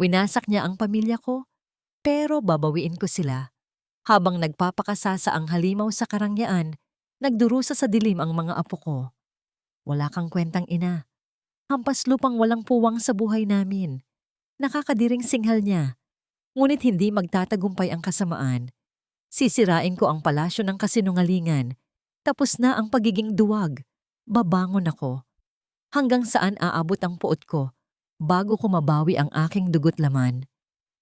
Winasak niya ang pamilya ko, pero babawiin ko sila. Habang nagpapakasasa ang halimaw sa karangyaan, nagdurusa sa dilim ang mga apo ko. Wala kang kwentang ina. Hampas lupang walang puwang sa buhay namin. Nakakadiring singhal niya. Ngunit hindi magtatagumpay ang kasamaan. Sisirain ko ang palasyo ng kasinungalingan. Tapos na ang pagiging duwag. Babangon ako. Hanggang saan aabot ang puot ko bago ko mabawi ang aking dugot laman.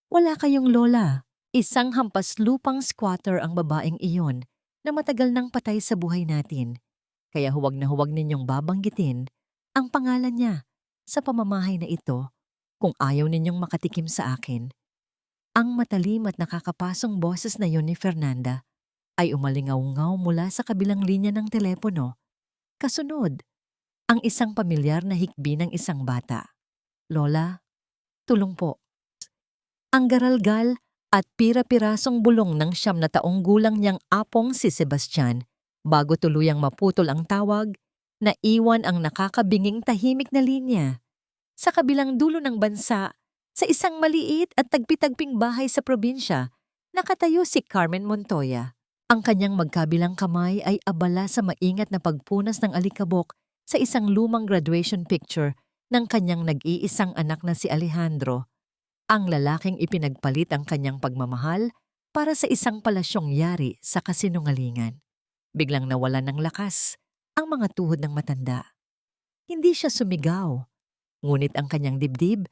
Wala kayong lola. Isang hampas lupang squatter ang babaeng iyon na matagal nang patay sa buhay natin. Kaya huwag na huwag ninyong babanggitin ang pangalan niya sa pamamahay na ito kung ayaw ninyong makatikim sa akin. Ang matalim at nakakapasong boses na yon ni Fernanda ay umalingaw-ngaw mula sa kabilang linya ng telepono. Kasunod, ang isang pamilyar na hikbi ng isang bata. Lola, tulong po. Ang garalgal at pira-pirasong bulong ng 9 gulang niyang apong si Sebastian bago tuluyang maputol ang tawag, naiwan ang nakakabinging tahimik na linya. Sa kabilang dulo ng bansa, sa isang maliit at tagpi-tagping bahay sa probinsya, nakatayo si Carmen Montoya. Ang kanyang magkabilang kamay ay abala sa maingat na pagpunas ng alikabok sa isang lumang graduation picture ng kanyang nag-iisang anak na si Alejandro, ang lalaking ipinagpalit ang kanyang pagmamahal para sa isang palasyong yari sa kasinungalingan. Biglang nawalan ng lakas ang mga tuhod ng matanda. Hindi siya sumigaw, ngunit ang kanyang dibdib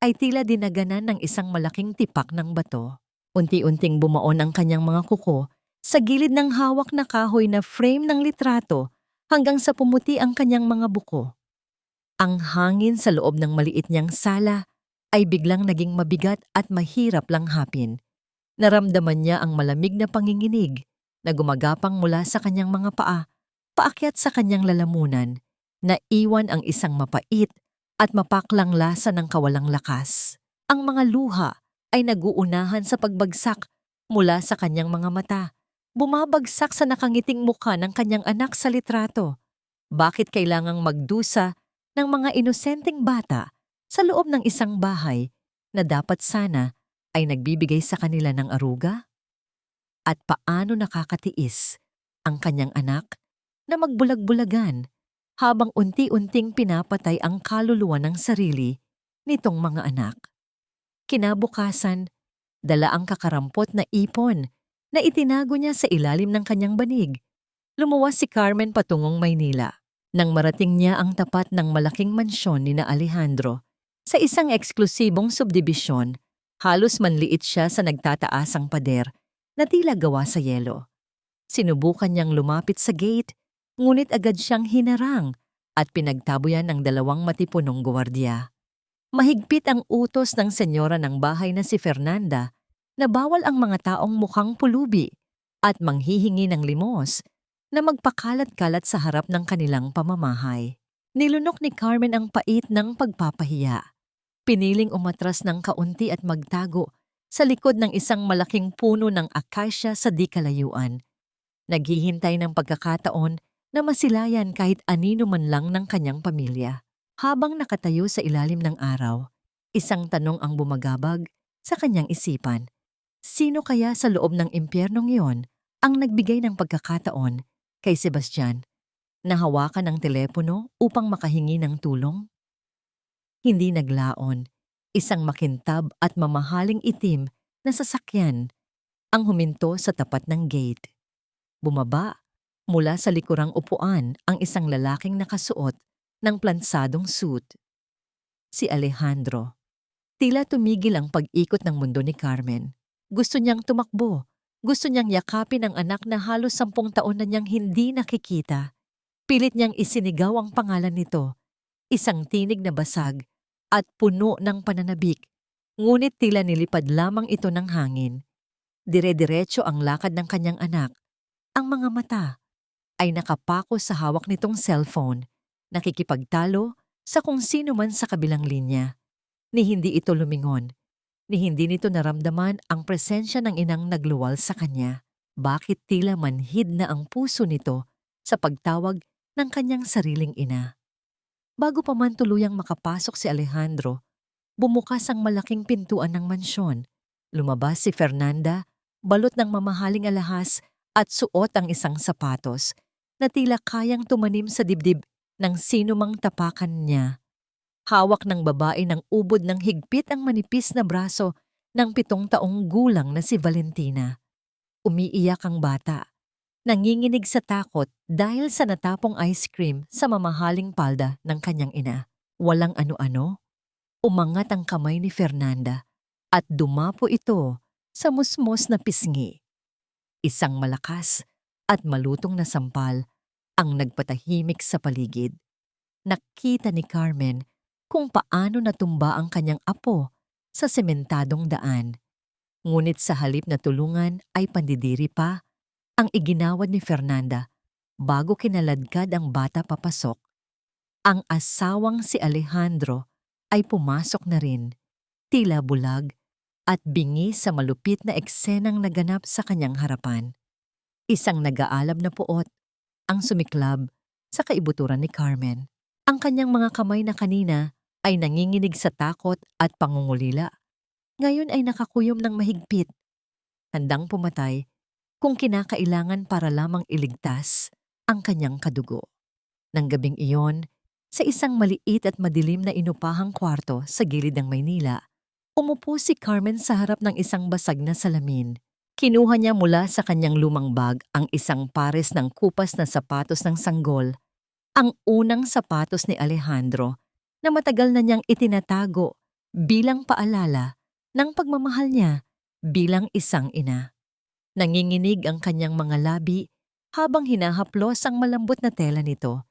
ay tila dinaganan ng isang malaking tipak ng bato. Unti-unting bumaon ang kanyang mga kuko sa gilid ng hawak na kahoy na frame ng litrato hanggang sa pumuti ang kanyang mga buko. Ang hangin sa loob ng maliit niyang sala ay biglang naging mabigat at mahirap langhapin. Naramdaman niya ang malamig na panginginig na gumagapang mula sa kanyang mga paa, paakyat sa kanyang lalamunan, na iwan ang isang mapait at mapaklang lasa ng kawalang lakas. Ang mga luha ay naguunahan sa pagbagsak mula sa kanyang mga mata, bumabagsak sa nakangiting mukha ng kanyang anak sa litrato. Bakit kailangang magdusa ng mga inosenteng bata sa loob ng isang bahay na dapat sana ay nagbibigay sa kanila ng aruga? At paano nakakatiis ang kanyang anak na magbulag-bulagan habang unti-unting pinapatay ang kaluluwa ng sarili nitong mga anak? Kinabukasan, dala ang kakarampot na ipon na itinago niya sa ilalim ng kanyang banig. Lumuwas si Carmen patungong Maynila nang marating niya ang tapat ng malaking mansyon ni na Alejandro. Sa isang eksklusibong subdibisyon, halos manliit siya sa nagtataasang pader na tila gawa sa yelo. Sinubukan niyang lumapit sa gate, ngunit agad siyang hinarang at pinagtabuyan ng 2 matipunong gwardiya. Mahigpit ang utos ng senyora ng bahay na si Fernanda na bawal ang mga taong mukhang pulubi at manghihingi ng limos na magpakalat-kalat sa harap ng kanilang pamamahay. Nilunok ni Carmen ang pait ng pagpapahiya. Piniling umatras ng kaunti at magtago sa likod ng isang malaking puno ng akasya sa di kalayuan. Naghihintay ng pagkakataon na masilayan kahit anino man lang ng kanyang pamilya. Habang nakatayo sa ilalim ng araw, isang tanong ang bumagabag sa kanyang isipan. Sino kaya sa loob ng impyernong iyon ang nagbigay ng pagkakataon kay Sebastian na hawakan ang telepono upang makahingi ng tulong? Hindi naglaon, isang makintab at mamahaling itim na sasakyan ang huminto sa tapat ng gate. Bumaba mula sa likurang upuan ang isang lalaking nakasuot ng plansadong suit. Si Alejandro. Tila tumigil ang pag-ikot ng mundo ni Carmen. Gusto niyang tumakbo. Gusto niyang yakapin ang anak na halos 10 taon na niyang hindi nakikita. Pilit niyang isinigaw ang pangalan nito. Isang tinig na basag at puno ng pananabik. Ngunit tila nilipad lamang ito ng hangin. Dire-diretso ang lakad ng kanyang anak. Ang mga mata ay nakapako sa hawak nitong cellphone, nakikipagtalo sa kung sino man sa kabilang linya. Ni hindi ito lumingon, ni hindi nito naramdaman ang presensya ng inang nagluwal sa kanya. Bakit tila manhid na ang puso nito sa pagtawag ng kanyang sariling ina? Bago pa man tuluyang makapasok si Alejandro, bumukas ang malaking pintuan ng mansyon. Lumabas si Fernanda, balot ng mamahaling alahas at suot ang isang sapatos na tila kayang tumanim sa dibdib ng sinumang tapakan niya. Hawak ng babae ng ubod ng higpit ang manipis na braso ng 7 taong gulang na si Valentina. Umiiyak ang bata, nanginginig sa takot dahil sa natapong ice cream sa mamahaling palda ng kanyang ina. Walang ano-ano, umangat ang kamay ni Fernanda at dumapo ito sa musmos na pisngi. Isang malakas at malutong na sampal ang nagpatahimik sa paligid. Nakita ni Carmen kung paano natumba ang kanyang apo sa sementadong daan. Ngunit sa halip na tulungan ay pandidiri pa ang iginawad ni Fernanda bago kinaladkad ang bata papasok. Ang asawang si Alejandro ay pumasok na rin, tila bulag at bingi sa malupit na eksenang naganap sa kanyang harapan. Isang nag-aalab na puot ang sumiklab sa kaibuturan ni Carmen. Ang kanyang mga kamay na kanina ay nanginginig sa takot at pangungulila. Ngayon ay nakakuyom ng mahigpit, handang pumatay kung kinakailangan para lamang iligtas ang kanyang kadugo. Nang gabing iyon, sa isang maliit at madilim na inupahang kwarto sa gilid ng Maynila, umupo si Carmen sa harap ng isang basag na salamin. Kinuha niya mula sa kanyang lumang bag ang isang pares ng kupas na sapatos ng sanggol, ang unang sapatos ni Alejandro na matagal na niyang itinatago bilang paalala ng pagmamahal niya bilang isang ina. Nanginginig ang kanyang mga labi habang hinahaplos ang malambot na tela nito.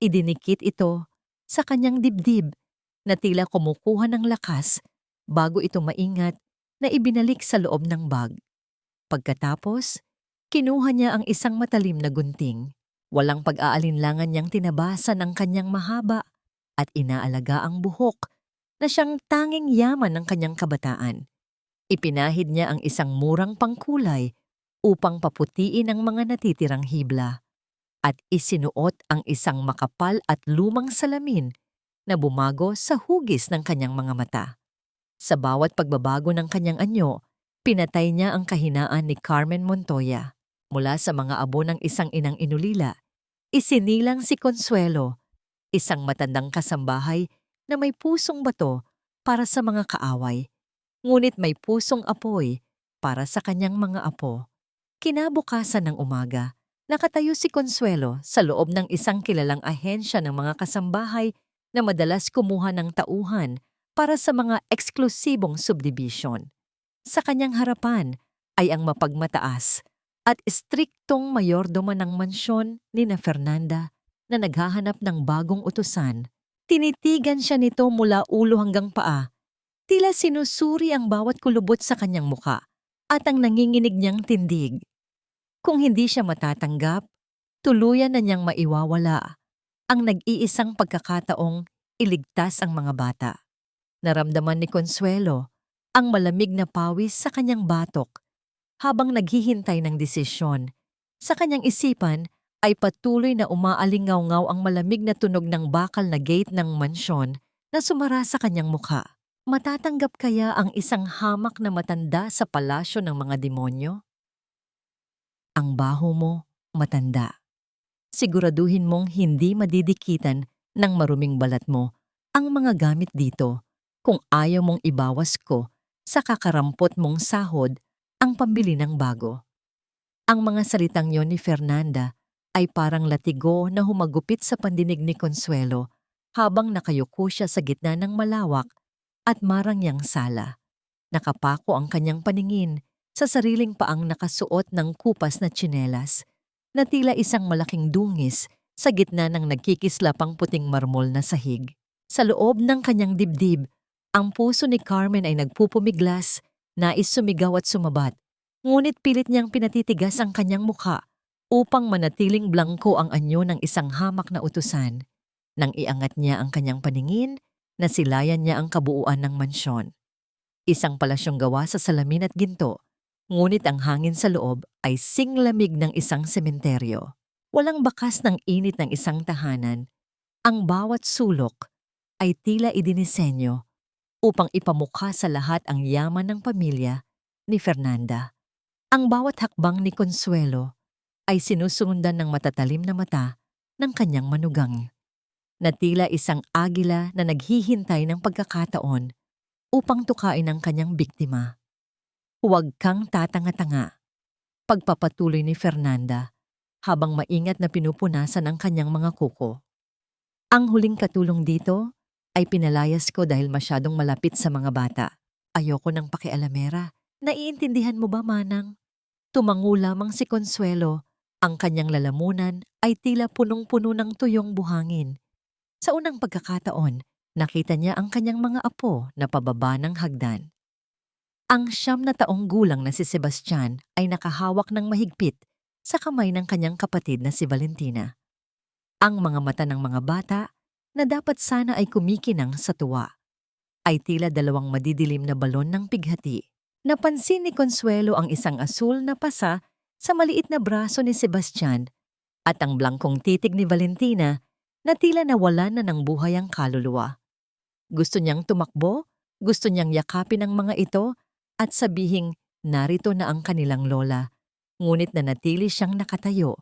Idinikit ito sa kanyang dibdib na tila kumukuha ng lakas bago ito maingat na ibinalik sa loob ng bag. Pagkatapos, kinuha niya ang isang matalim na gunting. Walang pag-aalinlangan niyang tinabasan ang kanyang mahaba at inaalaga ang buhok na siyang tanging yaman ng kanyang kabataan. Ipinahid niya ang isang murang pangkulay upang paputiin ang mga natitirang hibla at isinuot ang isang makapal at lumang salamin na bumago sa hugis ng kanyang mga mata. Sa bawat pagbabago ng kanyang anyo, pinatay niya ang kahinaan ni Carmen Montoya. Mula sa mga abo ng isang inang inulila, isinilang si Consuelo, isang matandang kasambahay na may pusong bato para sa mga kaaway, ngunit may pusong apoy para sa kanyang mga apo. Kinabukasan ng umaga, nakatayo si Consuelo sa loob ng isang kilalang ahensya ng mga kasambahay na madalas kumuha ng tauhan para sa mga eksklusibong subdivision. Sa kanyang harapan ay ang mapagmataas at istriktong mayordomo ng mansyon ni na Fernanda na naghahanap ng bagong utusan. Tinitigan siya nito mula ulo hanggang paa. Tila sinusuri ang bawat kulubot sa kanyang muka at ang nanginginig niyang tindig. Kung hindi siya matatanggap, tuluyan na niyang maiwawala ang nag-iisang pagkakataong iligtas ang mga bata. Naramdaman ni Consuelo ang malamig na pawis sa kanyang batok habang naghihintay ng desisyon. Sa kanyang isipan ay patuloy na umaalingaw-ngaw ang malamig na tunog ng bakal na gate ng mansyon na sumara sa kanyang mukha. Matatanggap kaya ang isang hamak na matanda sa palasyo ng mga demonyo? Ang baho mo, matanda. Siguraduhin mong hindi madidikitan ng maruming balat mo ang mga gamit dito kung ayaw mong ibawas ko sa kakarampot mong sahod ang pambili ng bago. Ang mga salitang yon ni Fernanda ay parang latigo na humagupit sa pandinig ni Consuelo habang nakayuko siya sa gitna ng malawak at marangyang sala. Nakapako ang kanyang paningin sa sariling paang nakasuot ng kupas na tsinelas na tila isang malaking dungis sa gitna ng nagkikislapang puting marmol na sahig. Sa loob ng kanyang dibdib, ang puso ni Carmen ay nagpupumiglas, nais sumigaw at sumabat, ngunit pilit niyang pinatitigas ang kanyang mukha upang manatiling blangko ang anyo ng isang hamak na utusan. Nang iangat niya ang kanyang paningin, nasilayan niya ang kabuuan ng mansyon. Isang palasyong gawa sa salamin at ginto, ngunit ang hangin sa loob ay singlamig ng isang sementeryo. Walang bakas ng init ng isang tahanan. Ang bawat sulok ay tila idinisenyo upang ipamukha sa lahat ang yaman ng pamilya ni Fernanda. Ang bawat hakbang ni Consuelo ay sinusundan ng matatalim na mata ng kanyang manugang, na tila isang agila na naghihintay ng pagkakataon upang tukain ang kanyang biktima. Huwag kang tatanga-tanga, pagpapatuloy ni Fernanda habang maingat na pinupunasan ang kanyang mga kuko. Ang huling katulong dito ay pinalayas ko dahil masyadong malapit sa mga bata. Ayoko ng pakialamera. Naiintindihan mo ba, Manang? Tumango lamang si Consuelo. Ang kanyang lalamunan ay tila punong-puno ng tuyong buhangin. Sa unang pagkakataon, nakita niya ang kanyang mga apo na pababa ng hagdan. Ang 9 gulang na si Sebastian ay nakahawak ng mahigpit sa kamay ng kanyang kapatid na si Valentina. Ang mga mata ng mga bata, na dapat sana ay kumikinang sa tuwa, ay tila 2 madidilim na balon ng pighati. Napansin ni Consuelo ang isang asul na pasa sa maliit na braso ni Sebastian at ang blangkong titig ni Valentina na tila nawalan na ng buhay ang kaluluwa. Gusto niyang tumakbo, gusto niyang yakapin ang mga ito at sabihing narito na ang kanilang lola, ngunit nanatili siyang nakatayo.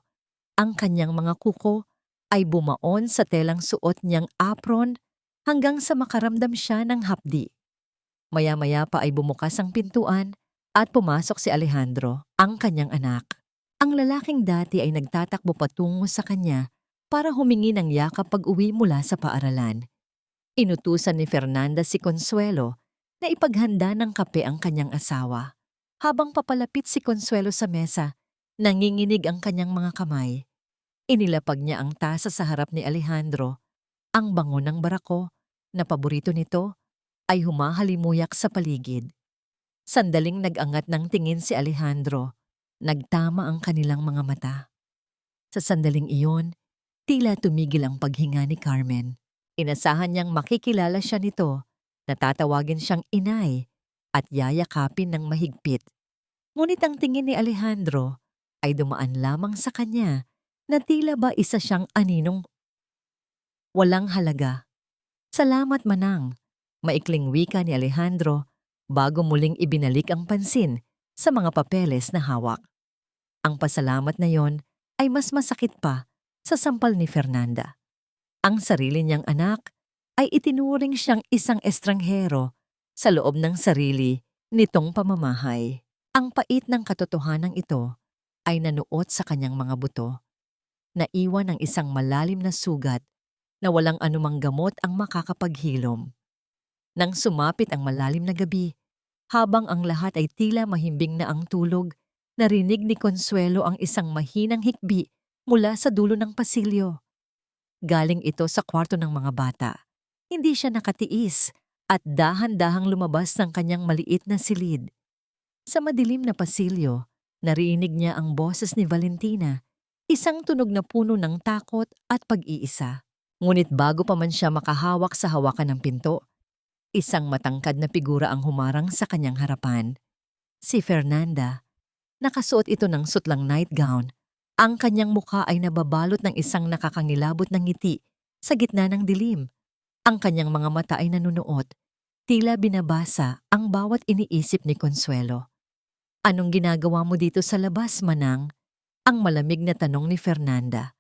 Ang kanyang mga kuko ay bumaon sa telang suot niyang apron hanggang sa makaramdam siya ng hapdi. Maya-maya pa ay bumukas ang pintuan at pumasok si Alejandro, ang kanyang anak. Ang lalaking dati ay nagtatakbo patungo sa kanya para humingi ng yakap pag-uwi mula sa paaralan. Inutusan ni Fernanda si Consuelo na ipaghanda ng kape ang kanyang asawa. Habang papalapit si Consuelo sa mesa, nanginginig ang kanyang mga kamay. Inilapag niya ang tasa sa harap ni Alejandro. Ang bango ng barako, na paborito nito, ay humahalimuyak sa paligid. Sandaling nag-angat ng tingin si Alejandro. Nagtama ang kanilang mga mata. Sa sandaling iyon, tila tumigil ang paghinga ni Carmen. Inasahan niyang makikilala siya nito, na tatawagin siyang inay at yayakapin ng mahigpit. Ngunit ang tingin ni Alejandro ay dumaan lamang sa kanya na tila ba isa siyang aninong walang halaga. Salamat, Manang, maikling wika ni Alejandro bago muling ibinalik ang pansin sa mga papeles na hawak. Ang pasalamat na yon ay mas masakit pa sa sampal ni Fernanda. Ang sarili niyang anak ay itinuring siyang isang estranghero sa loob ng sarili nitong pamamahay. Ang pait ng katotohanan ito ay nanuot sa kanyang mga buto. Naiwan ang isang malalim na sugat na walang anumang gamot ang makakapaghilom. Nang sumapit ang malalim na gabi, habang ang lahat ay tila mahimbing na ang tulog, narinig ni Consuelo ang isang mahinang hikbi mula sa dulo ng pasilyo. Galing ito sa kwarto ng mga bata. Hindi siya nakatiis at dahan-dahang lumabas ng kanyang maliit na silid. Sa madilim na pasilyo, narinig niya ang boses ni Valentina, isang tunog na puno ng takot at pag-iisa. Ngunit bago pa man siya makahawak sa hawakan ng pinto, isang matangkad na figura ang humarang sa kanyang harapan. Si Fernanda. Nakasuot ito ng sutlang nightgown. Ang kanyang mukha ay nababalot ng isang nakakangilabot na ngiti sa gitna ng dilim. Ang kanyang mga mata ay nanunuot. Tila binabasa ang bawat iniisip ni Consuelo. Anong ginagawa mo dito sa labas, Manang? Ang malamig na tanong ni Fernanda.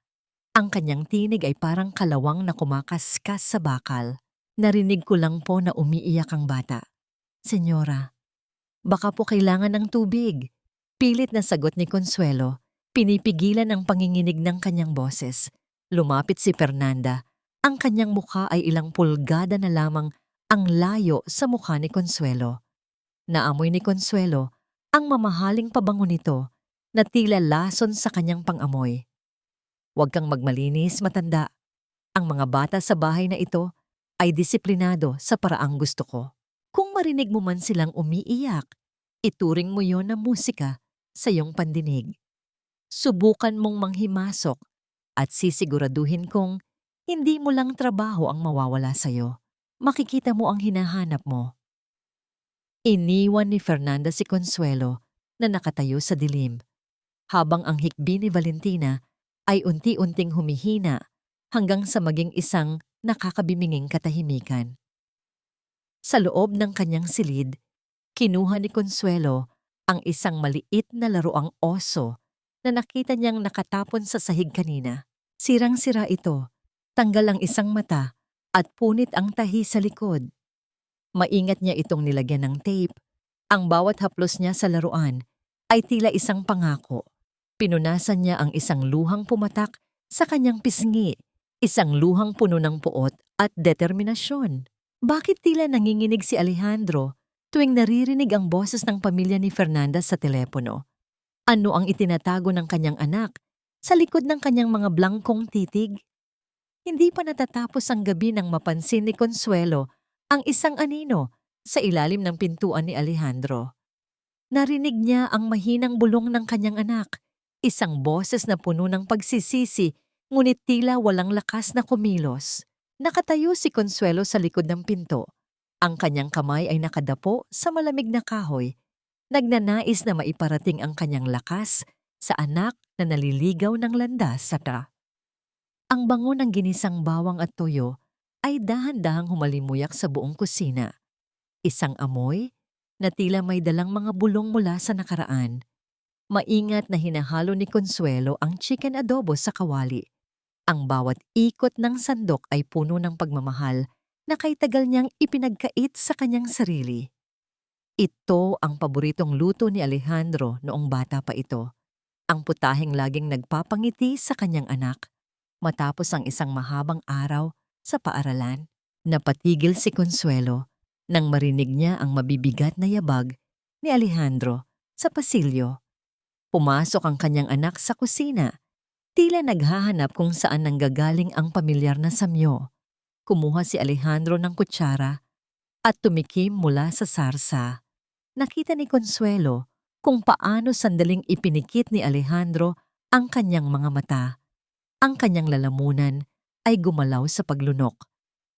Ang kanyang tinig ay parang kalawang na kumakaskas sa bakal. Narinig ko lang po na umiiyak ang bata. Senyora, baka po kailangan ng tubig. Pilit na sagot ni Consuelo, pinipigilan ang panginginig ng kanyang boses. Lumapit si Fernanda. Ang kanyang mukha ay ilang pulgada na lamang ang layo sa mukha ni Consuelo. Naamoy ni Consuelo ang mamahaling pabango nito na tila lason sa kanyang pangamoy. Huwag kang magmalinis, matanda. Ang mga bata sa bahay na ito ay disiplinado sa paraang gusto ko. Kung marinig mo man silang umiiyak, ituring mo yon na musika sa iyong pandinig. Subukan mong manghimasok at sisiguraduhin kong hindi mo lang trabaho ang mawawala sa'yo. Makikita mo ang hinahanap mo. Iniwan ni Fernanda si Consuelo na nakatayo sa dilim, habang ang hikbi ni Valentina ay unti-unting humihina hanggang sa maging isang nakakabiminging katahimikan. Sa loob ng kanyang silid, kinuha ni Consuelo ang isang maliit na laruang oso na nakita niyang nakatapon sa sahig kanina. Sirang-sira ito, tanggal ang isang mata at punit ang tahi sa likod. Maingat niya itong nilagyan ng tape. Ang bawat haplos niya sa laruan ay tila isang pangako. Pinunasan niya ang isang luhang pumatak sa kanyang pisngi, isang luhang puno ng puot at determinasyon. Bakit tila nanginginig si Alejandro tuwing naririnig ang boses ng pamilya ni Fernanda sa telepono? Ano ang itinatago ng kanyang anak sa likod ng kanyang mga blangkong titig? Hindi pa natatapos ang gabi nang mapansin ni Consuelo ang isang anino sa ilalim ng pintuan ni Alejandro. Narinig niya ang mahinang bulong ng kanyang anak, isang boses na puno ng pagsisisi ngunit tila walang lakas na kumilos. Nakatayo si Consuelo sa likod ng pinto. Ang kanyang kamay ay nakadapo sa malamig na kahoy, nagnanais na maiparating ang kanyang lakas sa anak na naliligaw ng landas sa ta. Ang bango ng ginisang bawang at toyo ay dahan-dahang humalimuyak sa buong kusina. Isang amoy na tila may dalang mga bulong mula sa nakaraan. Maingat na hinahalo ni Consuelo ang chicken adobo sa kawali. Ang bawat ikot ng sandok ay puno ng pagmamahal na kay tagal niyang ipinagkait sa kanyang sarili. Ito ang paboritong luto ni Alejandro noong bata pa ito. Ang putaheng laging nagpapangiti sa kanyang anak. Matapos ang isang mahabang araw sa paaralan, napatigil si Consuelo nang marinig niya ang mabibigat na yabag ni Alejandro sa pasilyo. Pumasok ang kanyang anak sa kusina, tila naghahanap kung saan nanggagaling ang pamilyar na samyo. Kumuha si Alejandro ng kutsara at tumikim mula sa sarsa. Nakita ni Consuelo kung paano sandaling ipinikit ni Alejandro ang kanyang mga mata. Ang kanyang lalamunan ay gumalaw sa paglunok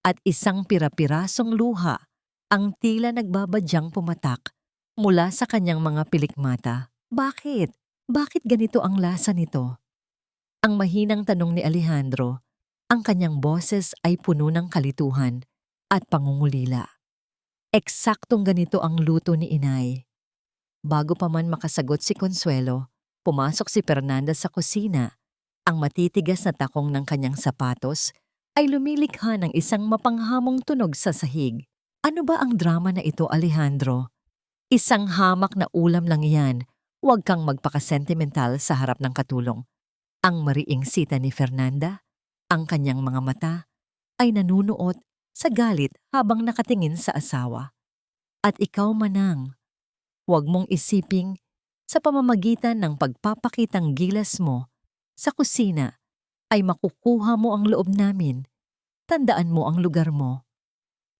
at isang pira-pirasong luha ang tila nagbabadyang pumatak mula sa kanyang mga pilikmata. Bakit? Bakit ganito ang lasa nito? Ang mahinang tanong ni Alejandro, ang kanyang boses ay puno ng kalituhan at pangungulila. Eksaktong ganito ang luto ni Inay. Bago pa man makasagot si Consuelo, pumasok si Fernanda sa kusina. Ang matitigas na takong ng kanyang sapatos ay lumilikha ng isang mapanghamong tunog sa sahig. Ano ba ang drama na ito, Alejandro? Isang hamak na ulam lang yan. Huwag kang magpakasentimental sa harap ng katulong. Ang mariing sita ni Fernanda, ang kanyang mga mata, ay nanunuot sa galit habang nakatingin sa asawa. At ikaw manang, huwag mong isiping sa pamamagitan ng pagpapakitang gilas mo sa kusina ay makukuha mo ang loob namin. Tandaan mo ang lugar mo.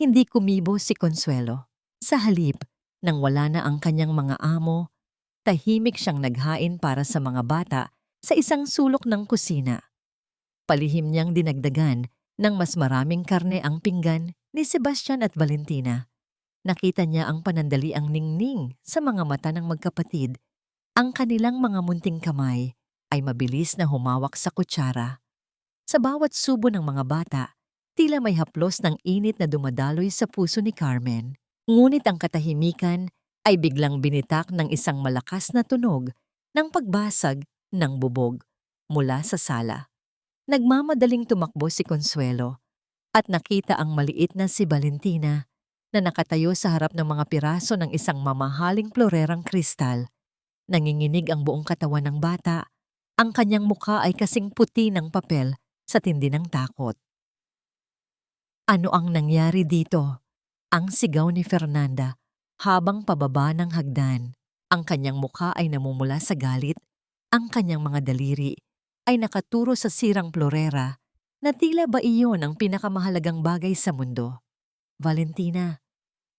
Hindi kumibo si Consuelo. Sa halip, nang wala na ang kanyang mga amo, tahimik siyang naghain para sa mga bata sa isang sulok ng kusina. Palihim niyang dinagdagan ng mas maraming karne ang pinggan ni Sebastian at Valentina. Nakita niya ang panandaliang ningning sa mga mata ng magkapatid. Ang kanilang mga munting kamay ay mabilis na humawak sa kutsara. Sa bawat subo ng mga bata, tila may haplos ng init na dumadaloy sa puso ni Carmen. Ngunit ang katahimikan ay biglang binitak ng isang malakas na tunog ng pagbasag ng bubog mula sa sala. Nagmamadaling tumakbo si Consuelo at nakita ang maliit na si Valentina na nakatayo sa harap ng mga piraso ng isang mamahaling florerang kristal. Nanginginig ang buong katawan ng bata. Ang kanyang mukha ay kasing puti ng papel sa tindi ng takot. Ano ang nangyari dito? Ang sigaw ni Fernanda habang pababa ng hagdan. Ang kanyang mukha ay namumula sa galit. Ang kanyang mga daliri ay nakaturo sa sirang florera na tila ba iyon ang pinakamahalagang bagay sa mundo. Valentina,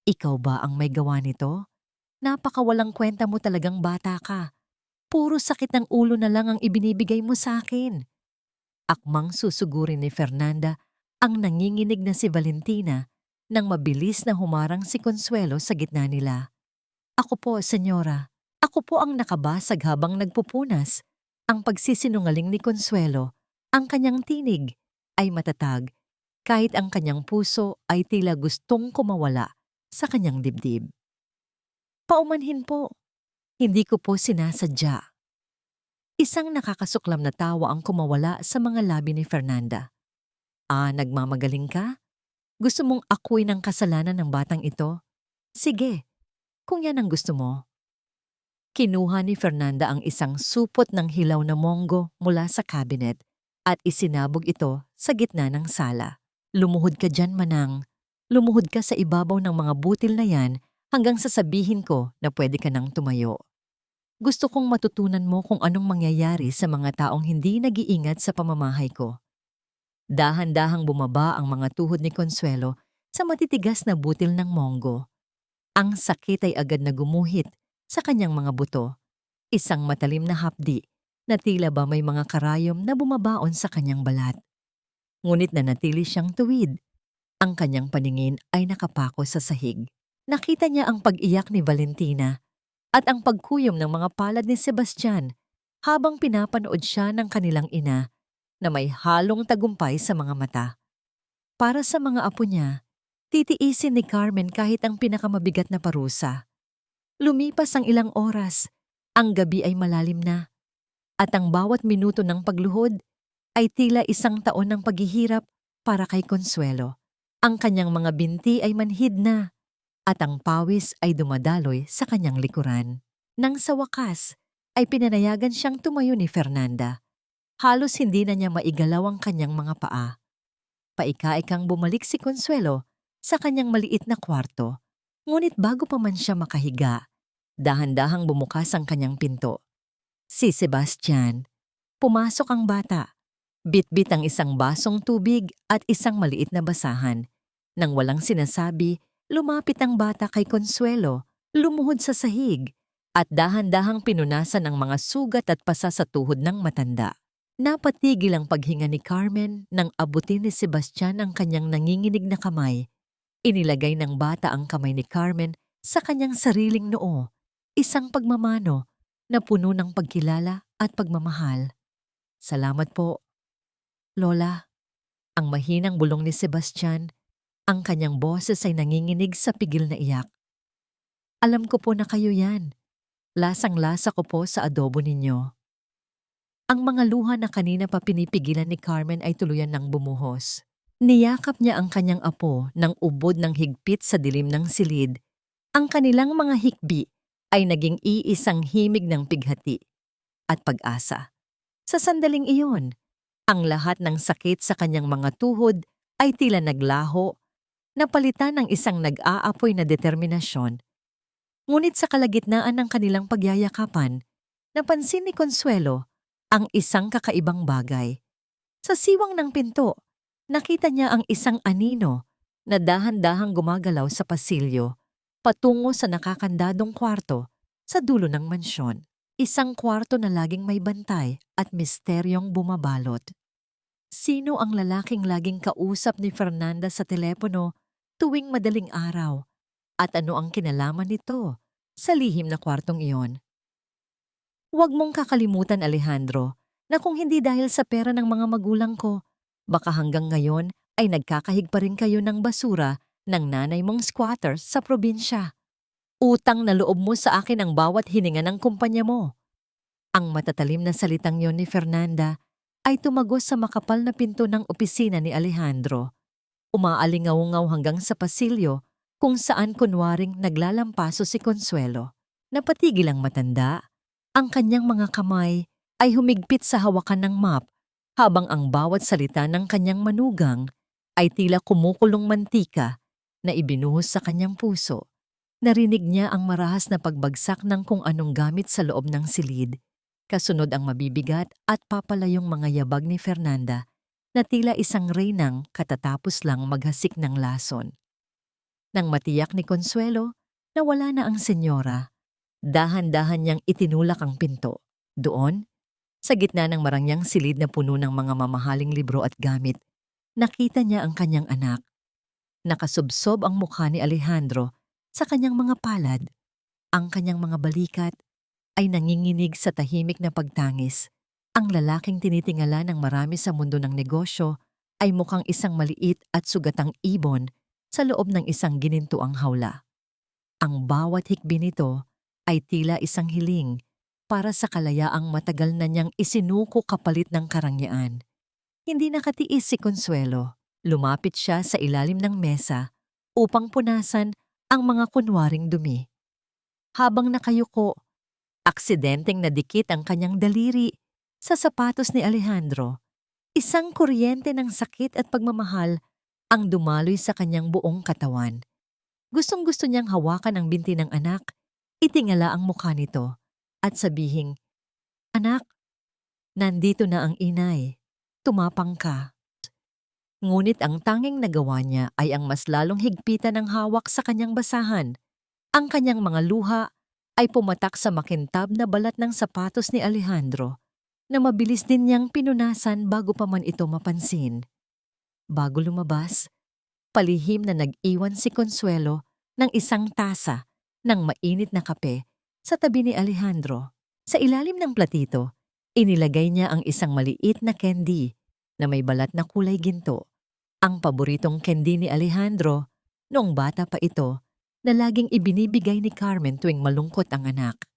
ikaw ba ang may gawa nito? Napakawalang kwenta mo, talagang bata ka. Puro sakit ng ulo na lang ang ibinibigay mo sa akin. Akmang susugurin ni Fernanda ang nanginginig na si Valentina nang mabilis na humarang si Consuelo sa gitna nila. Ako po, senyora. Ako po ang nakabasag habang nagpupunas. Ang pagsisinungaling ni Consuelo, ang kanyang tinig, ay matatag kahit ang kanyang puso ay tila gustong kumawala sa kanyang dibdib. Paumanhin po, hindi ko po sinasadya. Isang nakakasuklam na tawa ang kumawala sa mga labi ni Fernanda. Nagmamagaling ka? Gusto mong akuin ang kasalanan ng batang ito? Sige, kung yan ang gusto mo. Kinuha ni Fernanda ang isang supot ng hilaw na monggo mula sa cabinet at isinabog ito sa gitna ng sala. Lumuhod ka dyan, Manang. Lumuhod ka sa ibabaw ng mga butil na yan hanggang sasabihin ko na pwede ka nang tumayo. Gusto kong matutunan mo kung anong mangyayari sa mga taong hindi nag-iingat sa pamamahay ko. Dahan-dahang bumaba ang mga tuhod ni Consuelo sa matitigas na butil ng monggo. Ang sakit ay agad na gumuhit sa kanyang mga buto. Isang matalim na hapdi na tila ba may mga karayom na bumabaon sa kanyang balat. Ngunit nanatili siyang tuwid. Ang kanyang paningin ay nakapako sa sahig. Nakita niya ang pag-iyak ni Valentina at ang pagkuyom ng mga palad ni Sebastian habang pinapanood siya ng kanilang ina na may halong tagumpay sa mga mata. Para sa mga apo niya, titiisin ni Carmen kahit ang pinakamabigat na parusa. Lumipas ang ilang oras, ang gabi ay malalim na, at ang bawat minuto ng pagluhod ay tila isang taon ng paghihirap para kay Consuelo. Ang kanyang mga binti ay manhid na, at ang pawis ay dumadaloy sa kanyang likuran. Nang sa wakas, ay pinanayagan siyang tumayo ni Fernanda. Halos hindi na niya maigalaw ang kanyang mga paa. Paika-ikang bumalik si Consuelo sa kanyang maliit na kwarto. Ngunit bago pa man siya makahiga, dahan-dahang bumukas ang kanyang pinto. Si Sebastian. Pumasok ang bata. Bitbit ang isang basong tubig at isang maliit na basahan. Nang walang sinasabi, lumapit ang bata kay Consuelo, lumuhod sa sahig, at dahan-dahang pinunasan ang mga sugat at pasa sa tuhod ng matanda. Napatigil ang paghinga ni Carmen nang abutin ni Sebastian ang kanyang nanginginig na kamay. Inilagay ng bata ang kamay ni Carmen sa kanyang sariling noo, isang pagmamano na puno ng pagkilala at pagmamahal. Salamat po, Lola. Ang mahinang bulong ni Sebastian, ang kanyang boses ay nanginginig sa pigil na iyak. Alam ko po na kayo yan. Lasang-lasa ko po sa adobo ninyo. Ang mga luha na kanina pa pinipigilan ni Carmen ay tuluyan ng bumuhos. Niyakap niya ang kanyang apo ng ubod ng higpit sa dilim ng silid. Ang kanilang mga hikbi ay naging iisang himig ng pighati at pag-asa. Sa sandaling iyon, ang lahat ng sakit sa kanyang mga tuhod ay tila naglaho, napalitan ng isang nag-aapoy na determinasyon. Ngunit sa kalagitnaan ng kanilang pagyayakapan, napansin ni Consuelo ang isang kakaibang bagay. Sa siwang ng pinto, nakita niya ang isang anino na dahan-dahang gumagalaw sa pasilyo patungo sa nakakandadong kwarto sa dulo ng mansyon. Isang kwarto na laging may bantay at misteryong bumabalot. Sino ang lalaking laging kausap ni Fernanda sa telepono tuwing madaling araw? At ano ang kinalaman nito sa lihim na kwartong iyon? Huwag mong kakalimutan, Alejandro, na kung hindi dahil sa pera ng mga magulang ko, baka hanggang ngayon ay nagkakahig pa rin kayo ng basura ng nanay mong squatter sa probinsya. Utang na loob mo sa akin ang bawat hininga ng kumpanya mo. Ang matatalim na salitang yon ni Fernanda ay tumagos sa makapal na pinto ng opisina ni Alejandro. Umaalingaw-ngaw hanggang sa pasilyo kung saan kunwaring naglalampaso si Consuelo. Napatigil ang matanda. Ang kanyang mga kamay ay humigpit sa hawakan ng map habang ang bawat salita ng kanyang manugang ay tila kumukulong mantika na ibinuhos sa kanyang puso. Narinig niya ang marahas na pagbagsak ng kung anong gamit sa loob ng silid. Kasunod ang mabibigat at papalayong mga yabag ni Fernanda na tila isang reynang katatapos lang maghasik ng lason. Nang matiyak ni Consuelo na wala na ang senyora, dahan-dahan niyang itinulak ang pinto. Doon, sa gitna ng marangyang silid na puno ng mga mamahaling libro at gamit, nakita niya ang kanyang anak. Nakasubsob ang mukha ni Alejandro sa kanyang mga palad. Ang kanyang mga balikat ay nanginginig sa tahimik na pagtangis. Ang lalaking tinitingala ng marami sa mundo ng negosyo ay mukhang isang maliit at sugatang ibon sa loob ng isang ginintuang hawla. Ang bawat hikbi nito ay tila isang hiling para sa kalayaang matagal na niyang isinuko kapalit ng karangyaan. Hindi nakatiis si Consuelo. Lumapit siya sa ilalim ng mesa upang punasan ang mga kunwaring dumi. Habang nakayuko, aksidenteng nadikit ang kanyang daliri sa sapatos ni Alejandro. Isang kuryente ng sakit at pagmamahal ang dumaloy sa kanyang buong katawan. Gustong-gusto niyang hawakan ang binti ng anak, itingala ang mukha nito, at sabihing, "Anak, nandito na ang inay. Tumapang ka." Ngunit ang tanging nagawa niya ay ang mas lalong higpitan ng hawak sa kanyang basahan. Ang kanyang mga luha ay pumatak sa makintab na balat ng sapatos ni Alejandro na mabilis din niyang pinunasan bago pa man ito mapansin. Bago lumabas, palihim na nag-iwan si Consuelo ng isang tasa ng mainit na kape sa tabi ni Alejandro. Sa ilalim ng platito, inilagay niya ang isang maliit na candy na may balat na kulay ginto. Ang paboritong candy ni Alejandro noong bata pa ito na laging ibinibigay ni Carmen tuwing malungkot ang anak.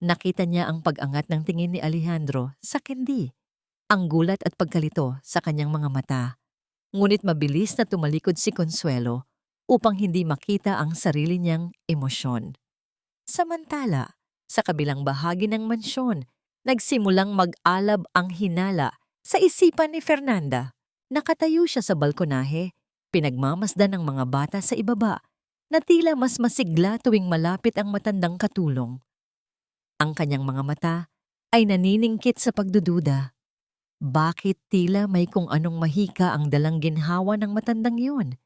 Nakita niya ang pag-angat ng tingin ni Alejandro sa candy, ang gulat at pagkalito sa kanyang mga mata. Ngunit mabilis na tumalikod si Consuelo upang hindi makita ang sarili niyang emosyon. Samantala, sa kabilang bahagi ng mansyon, nagsimulang mag-alab ang hinala sa isipan ni Fernanda. Nakatayo siya sa balkonahe, pinagmamasdan ng mga bata sa ibaba, na tila mas masigla tuwing malapit ang matandang katulong. Ang kanyang mga mata ay naniningkit sa pagdududa. Bakit tila may kung anong mahika ang dalang ginhawa ng matandang yun?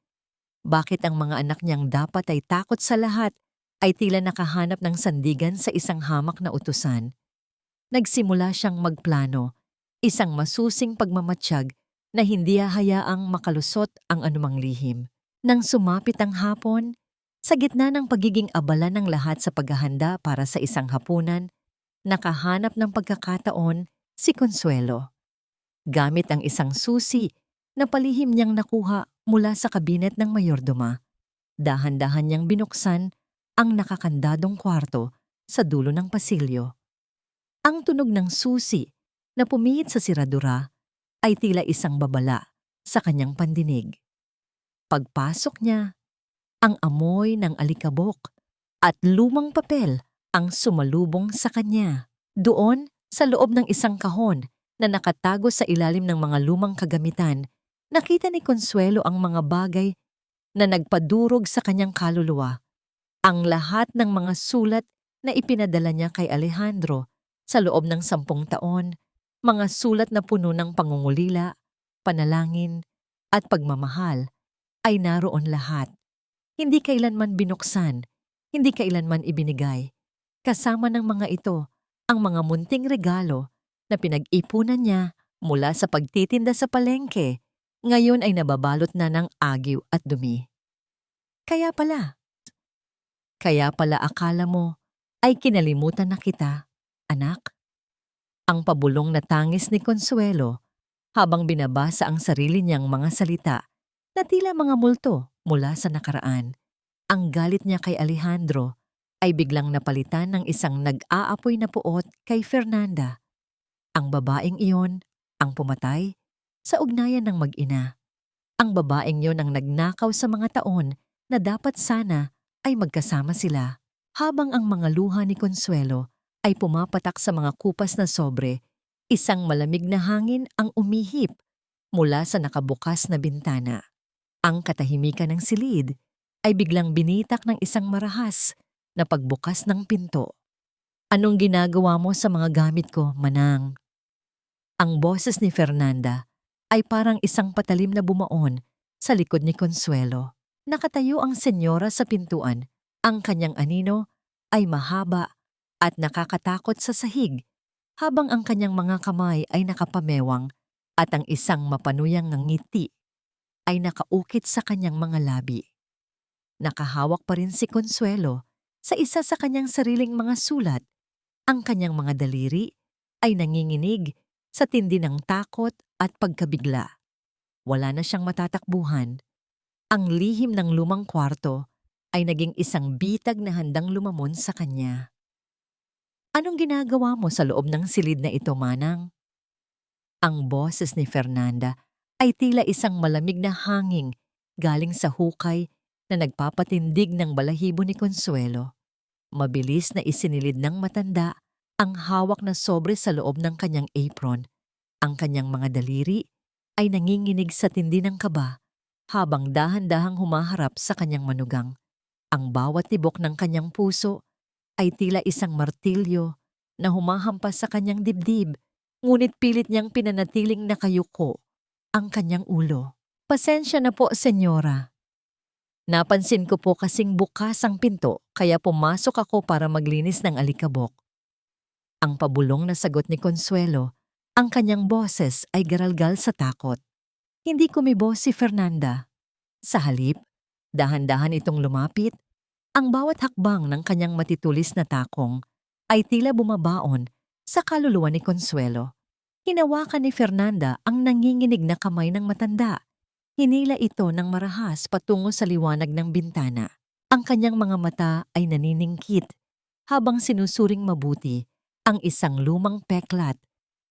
Bakit ang mga anak niyang dapat ay takot sa lahat ay tila nakahanap ng sandigan sa isang hamak na utusan? Nagsimula siyang magplano, isang masusing pagmamatsyag na hindi hahayaang makalusot ang anumang lihim. Nang sumapit ang hapon, sa gitna ng pagiging abala ng lahat sa paghahanda para sa isang hapunan, nakahanap ng pagkakataon si Consuelo. Gamit ang isang susi na palihim niyang nakuha mula sa kabinet ng mayordoma, dahan-dahan niyang binuksan ang nakakandadong kwarto sa dulo ng pasilyo. Ang tunog ng susi na pumihit sa siradura ay tila isang babala sa kanyang pandinig. Pagpasok niya, ang amoy ng alikabok at lumang papel ang sumalubong sa kanya. Doon, sa loob ng isang kahon na nakatago sa ilalim ng mga lumang kagamitan, nakita ni Consuelo ang mga bagay na nagpadurog sa kanyang kaluluwa. Ang lahat ng mga sulat na ipinadala niya kay Alejandro sa loob ng 10 taon, mga sulat na puno ng pangungulila, panalangin, at pagmamahal, ay naroon lahat. Hindi kailanman binuksan, hindi kailanman ibinigay. Kasama ng mga ito ang mga munting regalo na pinag-ipunan niya mula sa pagtitinda sa palengke, ngayon ay nababalot na ng agiw at dumi. Kaya pala akala mo ay kinalimutan na kita, anak? Ang pabulong na tangis ni Consuelo habang binabasa ang sarili niyang mga salita na tila mga multo mula sa nakaraan. Ang galit niya kay Alejandro ay biglang napalitan ng isang nag-aapoy na puot kay Fernanda. Ang babaeng iyon ang pumatay sa ugnayan ng mag-ina. Ang babaeng iyon ang nagnakaw sa mga taon na dapat sana ay magkasama sila. Habang ang mga luha ni Consuelo ay pumapatak sa mga kupas na sobre, isang malamig na hangin ang umihip mula sa nakabukas na bintana. Ang katahimikan ng silid ay biglang binitak ng isang marahas na pagbukas ng pinto. "Anong ginagawa mo sa mga gamit ko, manang?" Ang boses ni Fernanda ay parang isang patalim na bumaon sa likod ni Consuelo. Nakatayo ang senyora sa pintuan. Ang kanyang anino ay mahaba at nakakatakot sa sahig, habang ang kanyang mga kamay ay nakapamewang at ang isang mapanuyang ngiti ay nakaukit sa kanyang mga labi. Nakahawak pa rin si Consuelo sa isa sa kanyang sariling mga sulat. Ang kanyang mga daliri ay nanginginig sa tindi ng takot at pagkabigla. Wala na siyang matatakbuhan. Ang lihim ng lumang kwarto ay naging isang bitag na handang lumamon sa kanya. Anong ginagawa mo sa loob ng silid na ito, Manang? Ang boses ni Fernanda ay tila isang malamig na hangin galing sa hukay na nagpapatindig ng balahibo ni Consuelo. Mabilis na isinilid ng matanda ang hawak na sobre sa loob ng kanyang apron. Ang kanyang mga daliri ay nanginginig sa tindi ng kaba habang dahan-dahang humaharap sa kanyang manugang. Ang bawat tibok ng kanyang puso ay tila isang martilyo na humahampas sa kanyang dibdib, ngunit pilit niyang pinanatiling nakayuko ang kanyang ulo. Pasensya na po, senyora. Napansin ko po kasing bukas ang pinto kaya pumasok ako para maglinis ng alikabok. Ang pabulong na sagot ni Consuelo, ang kanyang boses ay garalgal sa takot. Hindi kumibo si Fernanda. Sa halip, dahan-dahan itong lumapit. Ang bawat hakbang ng kanyang matitulis na takong ay tila bumabaon sa kaluluwa ni Consuelo. Hinawakan ni Fernanda ang nanginginig na kamay ng matanda. Hinila ito ng marahas patungo sa liwanag ng bintana. Ang kanyang mga mata ay naniningkit habang sinusuring mabuti ang isang lumang peklat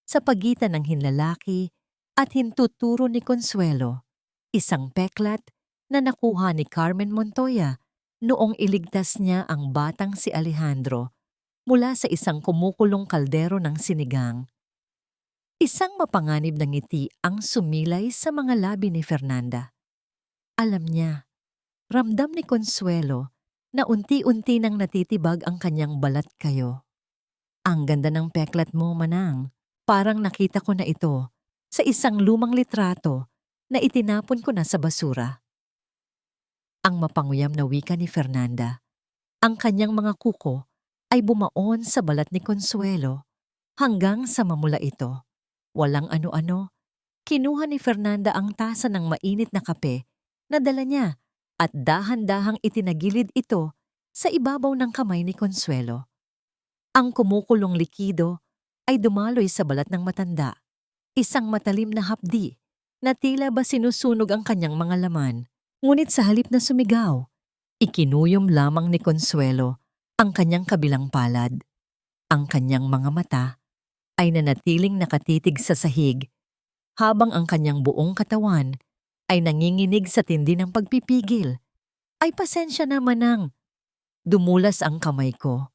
sa pagitan ng hinlalaki at hintuturo ni Consuelo. Isang peklat na nakuha ni Carmen Montoya noong iligtas niya ang batang si Alejandro mula sa isang kumukulong kaldero ng sinigang. Isang mapanganib na ngiti ang sumilay sa mga labi ni Fernanda. Alam niya, ramdam ni Consuelo na unti-unti nang natitibag ang kanyang balat kayo. Ang ganda ng peklat mo, Manang. Parang nakita ko na ito sa isang lumang litrato na itinapon ko na sa basura. Ang mapanguyam na wika ni Fernanda. Ang kanyang mga kuko ay bumaon sa balat ni Consuelo hanggang sa mamula ito. Walang ano-ano, kinuha ni Fernanda ang tasa ng mainit na kape na dala niya at dahan-dahang itinagilid ito sa ibabaw ng kamay ni Consuelo. Ang kumukulong likido ay dumaloy sa balat ng matanda. Isang matalim na hapdi na tila ba sinusunog ang kanyang mga laman. Ngunit sa halip na sumigaw, ikinuyom lamang ni Consuelo ang kanyang kabilang palad. Ang kanyang mga mata ay nanatiling nakatitig sa sahig habang ang kanyang buong katawan ay nanginginig sa tindi ng pagpipigil. Ay pasensya na, Manang. Dumulas ang kamay ko.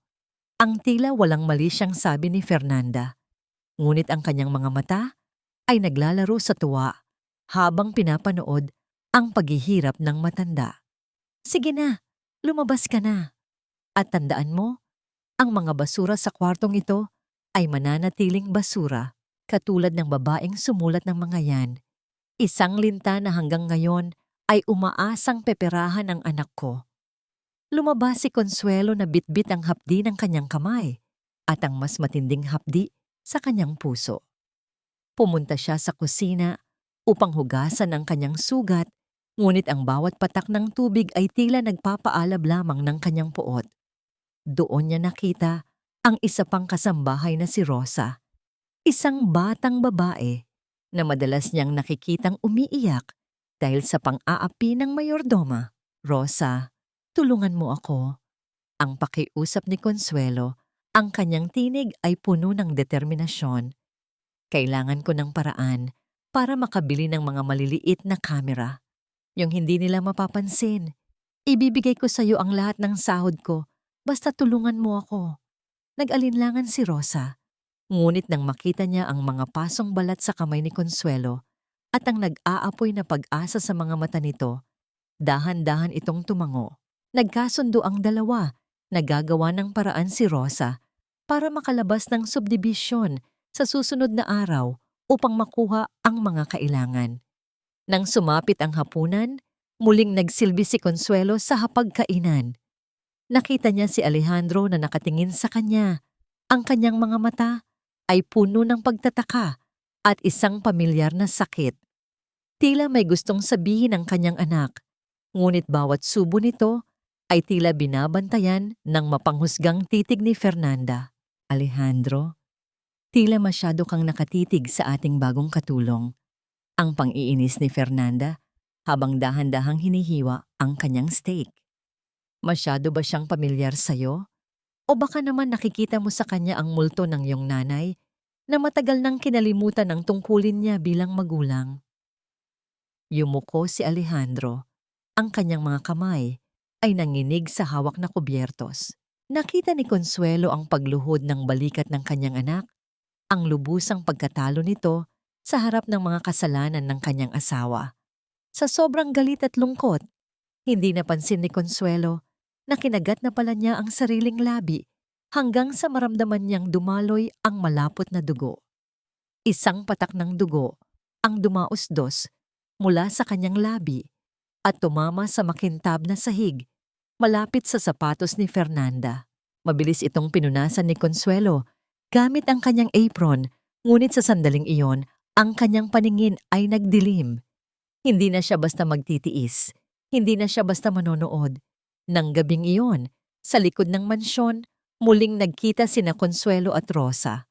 Ang tila walang mali siyang sabi ni Fernanda. Ngunit ang kanyang mga mata ay naglalaro sa tuwa habang pinapanood ang paghihirap ng matanda. Sige na, lumabas ka na. At tandaan mo, ang mga basura sa kwartong ito ay mananatiling basura, katulad ng babaeng sumulat ng mga yan. Isang linta na hanggang ngayon ay umaasang peperahan ng anak ko. Lumabas si Consuelo na bitbit ang hapdi ng kanyang kamay at ang mas matinding hapdi sa kanyang puso. Pumunta siya sa kusina upang hugasan ang kanyang sugat, ngunit ang bawat patak ng tubig ay tila nagpapaalab lamang ng kanyang puot. Doon niya nakita ang isa pang kasambahay na si Rosa, isang batang babae na madalas niyang nakikitang umiiyak dahil sa pang-aapi ng mayordoma. Rosa, tulungan mo ako. Ang pakiusap ni Consuelo, ang kanyang tinig ay puno ng determinasyon. Kailangan ko ng paraan para makabili ng mga maliliit na kamera. Yung hindi nila mapapansin. Ibibigay ko sa iyo ang lahat ng sahod ko, basta tulungan mo ako. Nag-alinlangan si Rosa, ngunit nang makita niya ang mga pasong balat sa kamay ni Consuelo at ang nag-aapoy na pag-asa sa mga mata nito, dahan-dahan itong tumango. Nagkasundo ang dalawa na gagawa ng paraan si Rosa para makalabas ng subdibisyon sa susunod na araw upang makuha ang mga kailangan. Nang sumapit ang hapunan, muling nagsilbi si Consuelo sa hapagkainan. Nakita niya si Alejandro na nakatingin sa kanya. Ang kanyang mga mata ay puno ng pagtataka at isang pamilyar na sakit. Tila may gustong sabihin ang kanyang anak, ngunit bawat subo nito ay tila binabantayan ng mapanghusgang titig ni Fernanda. Alejandro, tila masyado kang nakatitig sa ating bagong katulong. Ang pang-iinis ni Fernanda habang dahan-dahang hinihiwa ang kanyang steak. Masyado ba siyang pamilyar sa'yo? O baka naman nakikita mo sa kanya ang multo ng iyong nanay na matagal nang kinalimutan ang tungkulin niya bilang magulang? Yumuko si Alejandro. Ang kanyang mga kamay ay nanginig sa hawak na kubyertos. Nakita ni Consuelo ang pagluhod ng balikat ng kanyang anak, ang lubusang pagkatalo nito sa harap ng mga kasalanan ng kanyang asawa. Sa sobrang galit at lungkot, hindi napansin ni Consuelo na kinagat na pala niya ang sariling labi hanggang sa maramdaman niyang dumaloy ang malapot na dugo. Isang patak ng dugo ang dumausdos mula sa kanyang labi at tumama sa makintab na sahig malapit sa sapatos ni Fernanda. Mabilis itong pinunasan ni Consuelo gamit ang kanyang apron, ngunit sa sandaling iyon, ang kanyang paningin ay nagdilim. Hindi na siya basta magtitiis, hindi na siya basta manonood. Nang gabing iyon, sa likod ng mansyon, muling nagkita sina Consuelo at Rosa.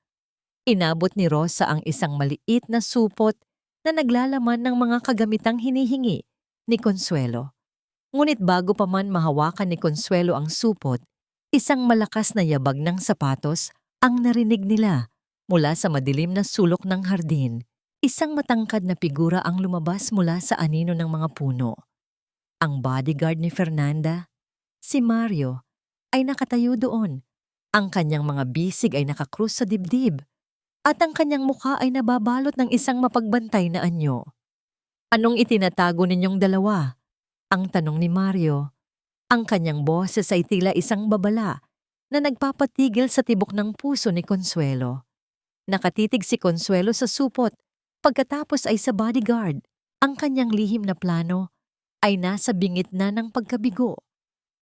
Inabot ni Rosa ang isang maliit na supot na naglalaman ng mga kagamitang hinihingi ni Consuelo. Ngunit bago pa man mahawakan ni Consuelo ang supot, isang malakas na yabag ng sapatos ang narinig nila mula sa madilim na sulok ng hardin. Isang matangkad na figura ang lumabas mula sa anino ng mga puno. Ang bodyguard ni Fernanda, si Mario, ay nakatayo doon. Ang kanyang mga bisig ay nakakrus sa dibdib at ang kanyang mukha ay nababalot ng isang mapagbantay na anyo. "Anong itinatago ninyong dalawa?" ang tanong ni Mario. Ang kanyang boses ay tila isang babala na nagpapatigil sa tibok ng puso ni Consuelo. Nakatitig si Consuelo sa supot, pagkatapos ay sa bodyguard. Ang kanyang lihim na plano ay nasa bingit na ng pagkabigo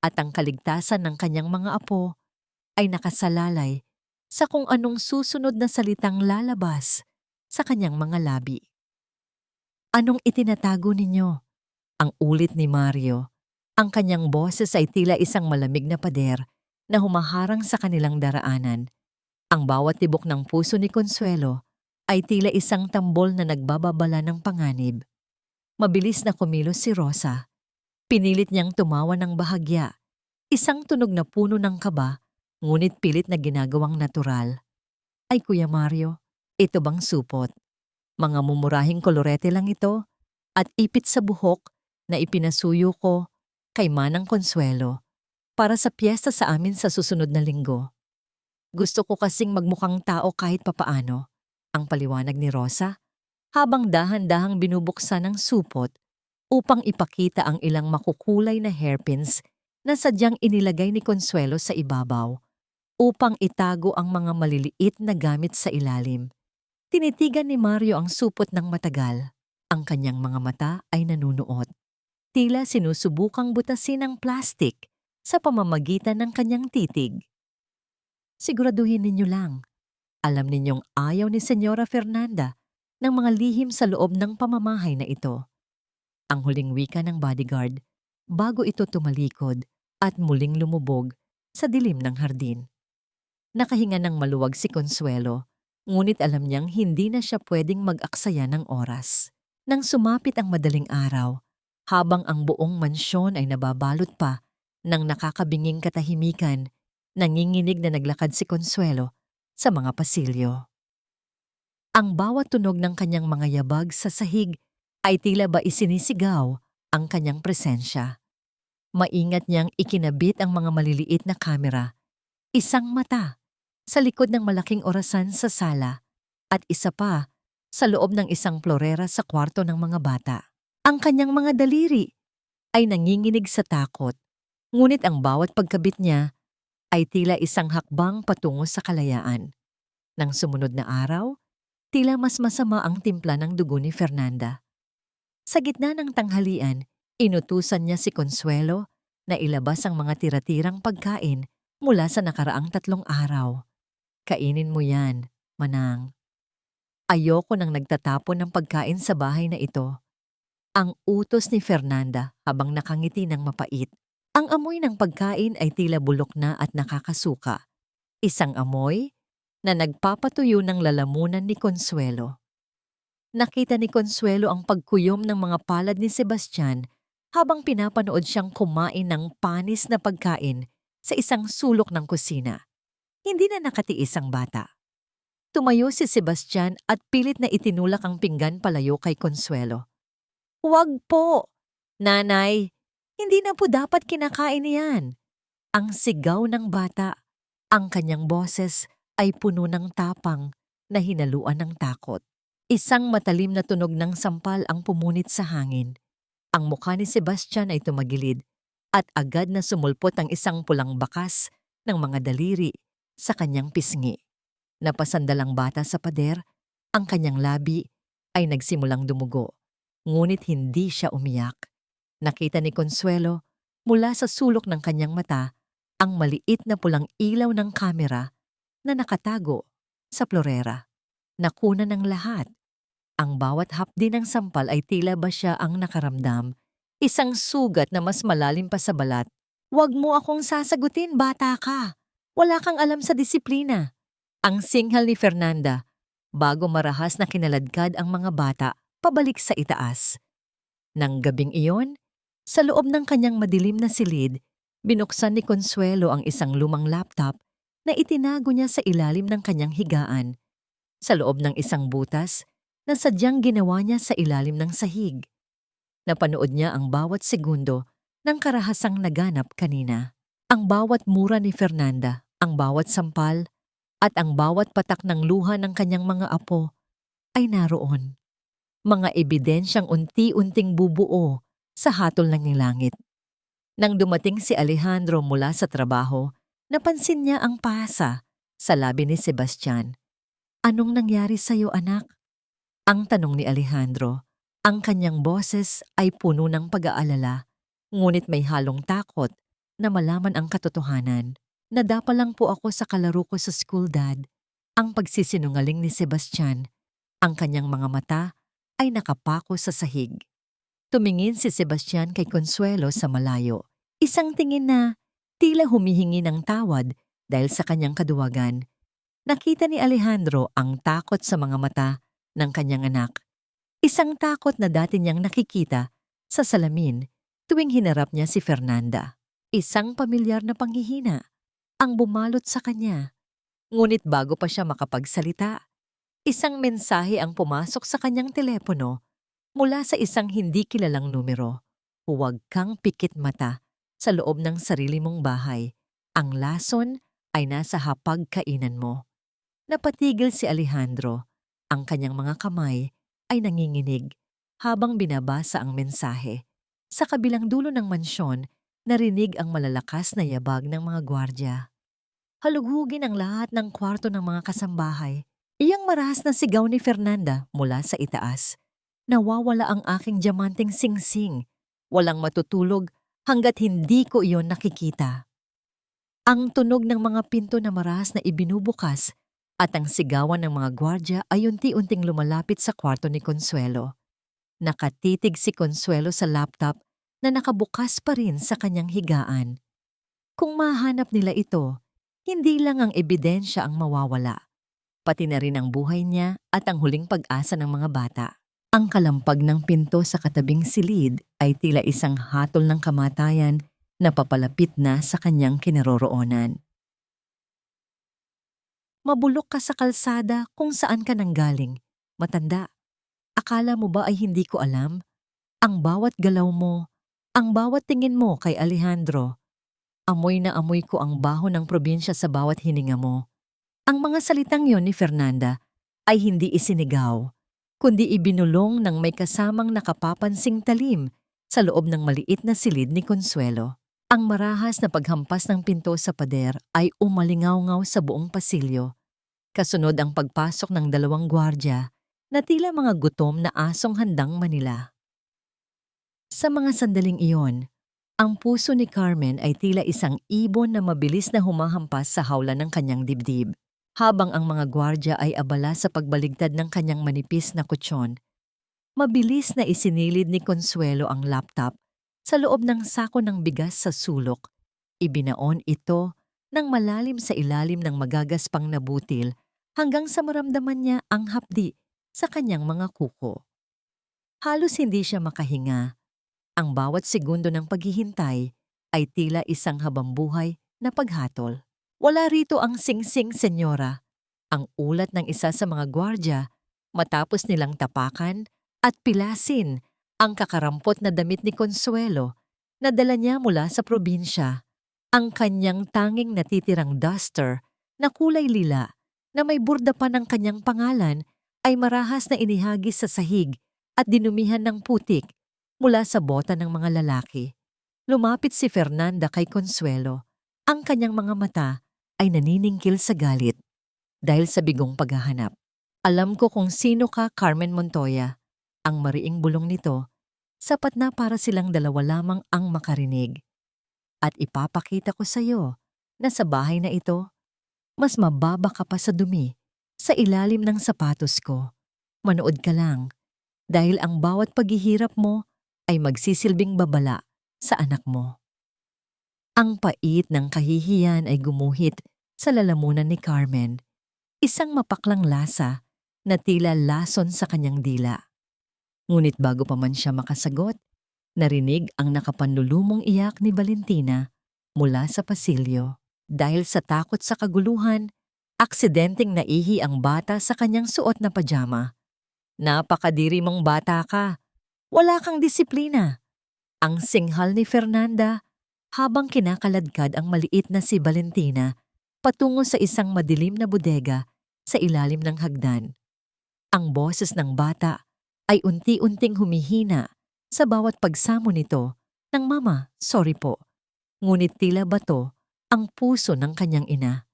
at ang kaligtasan ng kanyang mga apo ay nakasalalay sa kung anong susunod na salitang lalabas sa kanyang mga labi. "Anong itinatago ninyo?" ang ulit ni Mario. Ang kanyang boses ay tila isang malamig na pader na humaharang sa kanilang daraanan. Ang bawat tibok ng puso ni Consuelo ay tila isang tambol na nagbababala ng panganib. Mabilis na kumilos si Rosa. Pinilit niyang tumawa ng bahagya. Isang tunog na puno ng kaba, ngunit pilit na ginagawang natural. "Ay Kuya Mario, ito bang supot? Mga mumurahing kolorete lang ito at ipit sa buhok na ipinasuyo ko kay Manang Consuelo para sa piyesta sa amin sa susunod na linggo. Gusto ko kasing magmukhang tao kahit papaano," ang paliwanag ni Rosa, habang dahan-dahang binubuksan ang supot upang ipakita ang ilang makukulay na hairpins na sadyang inilagay ni Consuelo sa ibabaw upang itago ang mga maliliit na gamit sa ilalim. Tinitigan ni Mario ang supot ng matagal. Ang kanyang mga mata ay nanunuot. Tila sinusubukang butasin ang plastik sa pamamagitan ng kanyang titig. "Siguraduhin ninyo lang. Alam ninyong ayaw ni Senyora Fernanda ng mga lihim sa loob ng pamamahay na ito." Ang huling wika ng bodyguard bago ito tumalikod at muling lumubog sa dilim ng hardin. Nakahinga ng maluwag si Consuelo, ngunit alam niyang hindi na siya pwedeng mag-aksaya ng oras. Nang sumapit ang madaling araw, habang ang buong mansyon ay nababalot pa ng nakakabinging katahimikan, nanginginig na naglakad si Consuelo sa mga pasilyo. Ang bawat tunog ng kanyang mga yabag sa sahig ay tila ba isinisigaw ang kanyang presensya. Maingat niyang ikinabit ang mga maliliit na kamera, isang mata sa likod ng malaking orasan sa sala at isa pa sa loob ng isang florera sa kwarto ng mga bata. Ang kanyang mga daliri ay nanginginig sa takot, ngunit ang bawat pagkabit niya ay tila isang hakbang patungo sa kalayaan. Nang sumunod na araw, tila mas masama ang timpla ng dugo ni Fernanda. Sa gitna ng tanghalian, inutusan niya si Consuelo na ilabas ang mga tira-tirang pagkain mula sa nakaraang 3 araw. "Kainin mo yan, Manang. Ayoko nang nagtatapon ng pagkain sa bahay na ito." Ang utos ni Fernanda habang nakangiti ng mapait. Ang amoy ng pagkain ay tila bulok na at nakakasuka. Isang amoy na nagpapatuyo ng lalamunan ni Consuelo. Nakita ni Consuelo ang pagkuyom ng mga palad ni Sebastian habang pinapanood siyang kumain ng panis na pagkain sa isang sulok ng kusina. Hindi na nakatiis ang bata. Tumayo si Sebastian at pilit na itinulak ang pinggan palayo kay Consuelo. "Huwag po! Nanay, hindi na po dapat kinakain niyan." Ang sigaw ng bata, ang kanyang boses ay puno ng tapang na hinaluan ng takot. Isang matalim na tunog ng sampal ang pumunit sa hangin. Ang mukha ni Sebastian ay tumagilid at agad na sumulpot ang isang pulang bakas ng mga daliri sa kanyang pisngi. Napasandalang bata sa pader, ang kanyang labi ay nagsimulang dumugo, ngunit hindi siya umiyak. Nakita ni Consuelo mula sa sulok ng kanyang mata ang maliit na pulang ilaw ng kamera na nakatago sa florera. Nakuna ng lahat. Ang bawat hapdi ng sampal ay tila ba siya ang nakaramdam. Isang sugat na mas malalim pa sa balat. "Huwag mo akong sasagutin, bata ka. Wala kang alam sa disiplina." Ang singhal ni Fernanda bago marahas na kinaladkad ang mga bata pabalik sa itaas. Nang gabing iyon, sa loob ng kanyang madilim na silid, binuksan ni Consuelo ang isang lumang laptop na itinago niya sa ilalim ng kanyang higaan, sa loob ng isang butas na sadyang ginawa niya sa ilalim ng sahig. Napanood niya ang bawat segundo ng karahasang naganap kanina. Ang bawat mura ni Fernanda, ang bawat sampal, at ang bawat patak ng luha ng kanyang mga apo ay naroon. Mga ebidensyang unti-unting bubuo sa hatol ng langit. Nang dumating si Alejandro mula sa trabaho, napansin niya ang pasa sa labi ni Sebastian. "Anong nangyari sa'yo, anak?" Ang tanong ni Alejandro. Ang kanyang boses ay puno ng pag-aalala, ngunit may halong takot na malaman ang katotohanan. "Nadapa lang po ako sa kalaro ko sa school, Dad." Ang pagsisinungaling ni Sebastian. Ang kanyang mga mata ay nakapako sa sahig. Tumingin si Sebastian kay Consuelo sa malayo. Isang tingin na tila humihingi ng tawad dahil sa kanyang kaduwagan. Nakita ni Alejandro ang takot sa mga mata ng kanyang anak. Isang takot na dati niyang nakikita sa salamin tuwing hinarap niya si Fernanda. Isang pamilyar na panghihina ang bumalot sa kanya. Ngunit bago pa siya makapagsalita, isang mensahe ang pumasok sa kanyang telepono mula sa isang hindi kilalang numero. "Huwag kang pikit mata sa loob ng sarili mong bahay. Ang lason ay nasa hapagkainan mo." Napatigil si Alejandro. Ang kanyang mga kamay ay nanginginig habang binabasa ang mensahe. Sa kabilang dulo ng mansyon, narinig ang malalakas na yabag ng mga gwardya. Halughugin ang lahat ng kwarto ng mga kasambahay. Iyang marahas na sigaw ni Fernanda mula sa itaas. "Nawawala ang aking diamanteng singsing. Walang matutulog hanggat hindi ko iyon nakikita." Ang tunog ng mga pinto na marahas na ibinubukas at ang sigawan ng mga gwardya ay unti-unting lumalapit sa kwarto ni Consuelo. Nakatitig si Consuelo sa laptop na nakabukas pa rin sa kanyang higaan. Kung mahanap nila ito, hindi lang ang ebidensya ang mawawala, pati na rin ang buhay niya at ang huling pag-asa ng mga bata. Ang kalampag ng pinto sa katabing silid ay tila isang hatol ng kamatayan na papalapit na sa kanyang kinaroroonan. Mabulok ka sa kalsada kung saan ka nanggaling. Matanda, akala mo ba ay hindi ko alam? Ang bawat galaw mo, ang bawat tingin mo kay Alejandro. Amoy na amoy ko ang baho ng probinsya sa bawat hininga mo. Ang mga salitang yon ni Fernanda ay hindi isinigaw, kundi ibinulong ng may kasamang nakapapansing talim sa loob ng maliit na silid ni Consuelo. Ang marahas na paghampas ng pinto sa pader ay umalingaw-ngaw sa buong pasilyo. Kasunod ang pagpasok ng dalawang gwardya na tila mga gutom na asong handang manila. Sa mga sandaling iyon, ang puso ni Carmen ay tila isang ibon na mabilis na humahampas sa hawla ng kanyang dibdib. Habang ang mga gwardya ay abala sa pagbaligtad ng kanyang manipis na kutsyon, mabilis na isinilid ni Consuelo ang laptop sa loob ng sako ng bigas sa sulok. Ibinaon ito ng malalim sa ilalim ng magagaspang na butil hanggang sa maramdaman niya ang hapdi sa kanyang mga kuko. Halos hindi siya makahinga. Ang bawat segundo ng paghihintay ay tila isang habambuhay na paghatol. Wala rito ang singsing senyora, ang ulat ng isa sa mga gwardya matapos nilang tapakan at pilasin ang kakarampot na damit ni Consuelo na dala niya mula sa probinsya. Ang kanyang tanging natitirang duster na kulay lila na may burda pa ng kanyang pangalan ay marahas na inihagis sa sahig at dinumihan ng putik mula sa bota ng mga lalaki. Lumapit si Fernanda kay Consuelo. Ang kanyang mga mata ay naniningkil sa galit dahil sa bigong paghahanap. Alam ko kung sino ka, Carmen Montoya. Ang mariing bulong nito, sapat na para silang dalawa lamang ang makarinig. At ipapakita ko sa iyo na sa bahay na ito, mas mababa ka pa sa dumi sa ilalim ng sapatos ko. Manood ka lang dahil ang bawat paghihirap mo ay magsisilbing babala sa anak mo. Ang pait ng kahihiyan ay gumuhit sa lalamunan ni Carmen, isang mapaklang lasa na tila lason sa kanyang dila. Ngunit bago pa man siya makasagot, narinig ang nakapanlulumong iyak ni Valentina mula sa pasilyo. Dahil sa takot sa kaguluhan, aksidenteng naihi ang bata sa kanyang suot na pajama. Napakadiri mong bata ka. Wala kang disiplina. Ang singhal ni Fernanda habang kinakaladkad ang maliit na si Valentina patungo sa isang madilim na bodega sa ilalim ng hagdan. Ang boses ng bata ay unti-unting humihina sa bawat pagsamo nito ng "Mama, sorry po." Ngunit tila bato ang puso ng kanyang ina.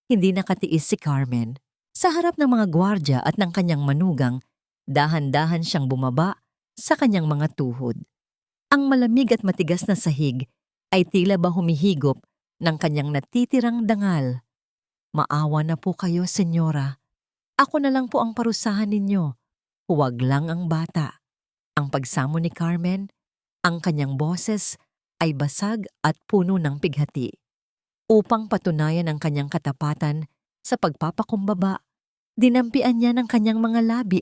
Hindi nakatiis si Carmen. Sa harap ng mga gwardya at ng kanyang manugang, dahan-dahan siyang bumaba sa kanyang mga tuhod. Ang malamig at matigas na sahig ay tila ba humihigop ng kanyang natitirang dangal. "Maawa na po kayo, senyora. Ako na lang po ang parusahan ninyo. Huwag lang ang bata." Ang pagsamo ni Carmen, ang kanyang boses ay basag at puno ng pighati. Upang patunayan ang kanyang katapatan sa pagpapakumbaba, dinampian niya ng kanyang mga labi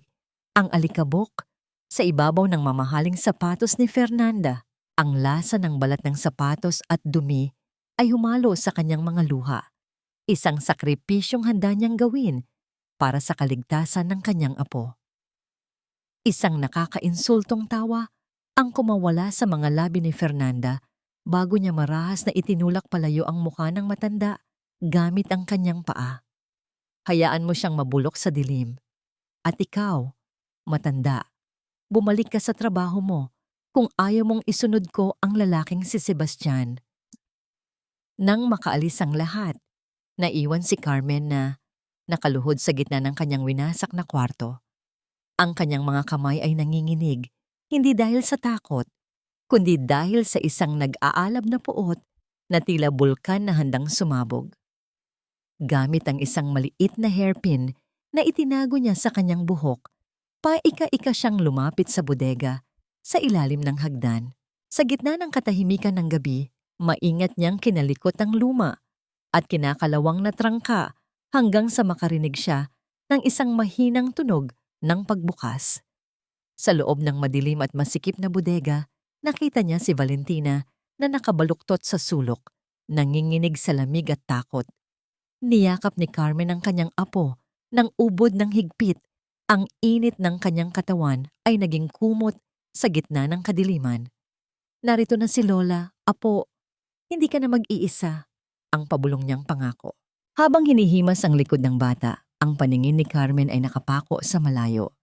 ang alikabok sa ibabaw ng mamahaling sapatos ni Fernanda. Ang lasa ng balat ng sapatos at dumi ay humalo sa kanyang mga luha. Isang sakripisyong handa niyang gawin para sa kaligtasan ng kanyang apo. Isang nakakainsultong tawa ang kumawala sa mga labi ni Fernanda bago niya marahas na itinulak palayo ang mukha ng matanda gamit ang kanyang paa. "Hayaan mo siyang mabulok sa dilim. At ikaw, matanda, bumalik ka sa trabaho mo kung ayaw mong isunod ko ang lalaking si Sebastian." Nang makaalis ang lahat, naiwan si Carmen na nakaluhod sa gitna ng kanyang winasak na kwarto. Ang kanyang mga kamay ay nanginginig, hindi dahil sa takot, kundi dahil sa isang nag-aalab na puot na tila bulkan na handang sumabog. Gamit ang isang maliit na hairpin na itinago niya sa kanyang buhok, paika-ika siyang lumapit sa bodega sa ilalim ng hagdan. Sa gitna ng katahimikan ng gabi, maingat niyang kinalikot ang luma at kinakalawang na trangka hanggang sa makarinig siya ng isang mahinang tunog ng pagbukas. Sa loob ng madilim at masikip na bodega, nakita niya si Valentina na nakabaluktot sa sulok, nanginginig sa lamig at takot. Niyakap ni Carmen ang kanyang apo nang ubod ng higpit. Ang init ng kanyang katawan ay naging kumot sa gitna ng kadiliman. "Narito na si Lola, apo. Hindi ka na mag-iisa," ang pabulong niyang pangako. Habang hinihimas ang likod ng bata, ang paningin ni Carmen ay nakapako sa malayo.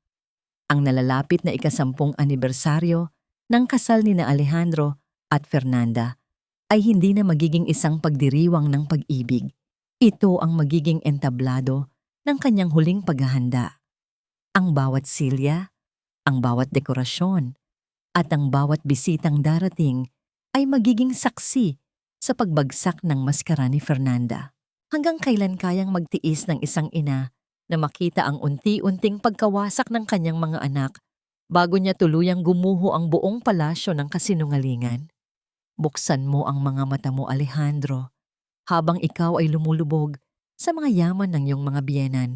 Ang nalalapit na ika-10 anibersaryo ng kasal ni na Alejandro at Fernanda ay hindi na magiging isang pagdiriwang ng pag-ibig. Ito ang magiging entablado ng kanyang huling paghahanda. Ang bawat silya, ang bawat dekorasyon, at ang bawat bisitang darating ay magiging saksi sa pagbagsak ng maskara ni Fernanda. Hanggang kailan kayang magtiis ng isang ina na makita ang unti-unting pagkawasak ng kanyang mga anak bago niya tuluyang gumuho ang buong palasyo ng kasinungalingan? Buksan mo ang mga mata mo, Alejandro, habang ikaw ay lumulubog sa mga yaman ng iyong mga biyenan.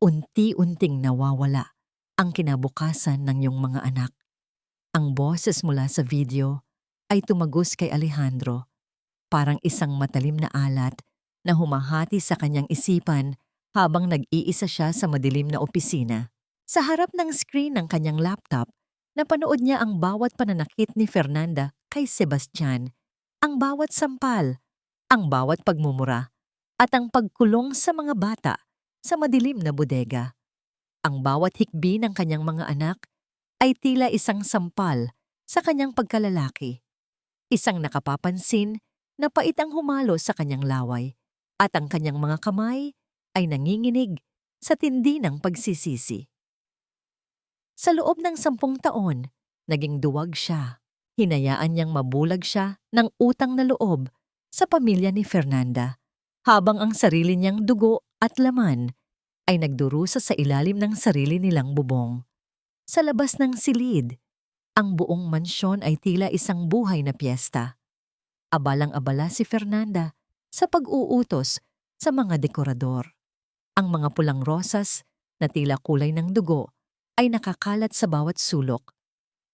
Unti-unting nawawala ang kinabukasan ng iyong mga anak. Ang boses mula sa video ay tumagos kay Alejandro, parang isang matalim na alat na humahati sa kanyang isipan habang nag-iisa siya sa madilim na opisina. Sa harap ng screen ng kanyang laptop, napanood niya ang bawat pananakit ni Fernanda kay Sebastian, ang bawat sampal, ang bawat pagmumura, at ang pagkulong sa mga bata sa madilim na bodega. Ang bawat hikbi ng kanyang mga anak ay tila isang sampal sa kanyang pagkalalaki. Isang nakapapansin na pait ang humalo sa kanyang laway at ang kanyang mga kamay ay nanginginig sa tindi ng pagsisisi. Sa loob ng 10 taon, naging duwag siya. Hinayaan niyang mabulag siya ng utang na loob sa pamilya ni Fernanda, habang ang sarili niyang dugo at laman ay nagdurusa sa ilalim ng sarili nilang bubong. Sa labas ng silid, ang buong mansyon ay tila isang buhay na piyesta. Abalang-abala si Fernanda sa pag-uutos sa mga dekorador. Ang mga pulang rosas na tila kulay ng dugo ay nakakalat sa bawat sulok,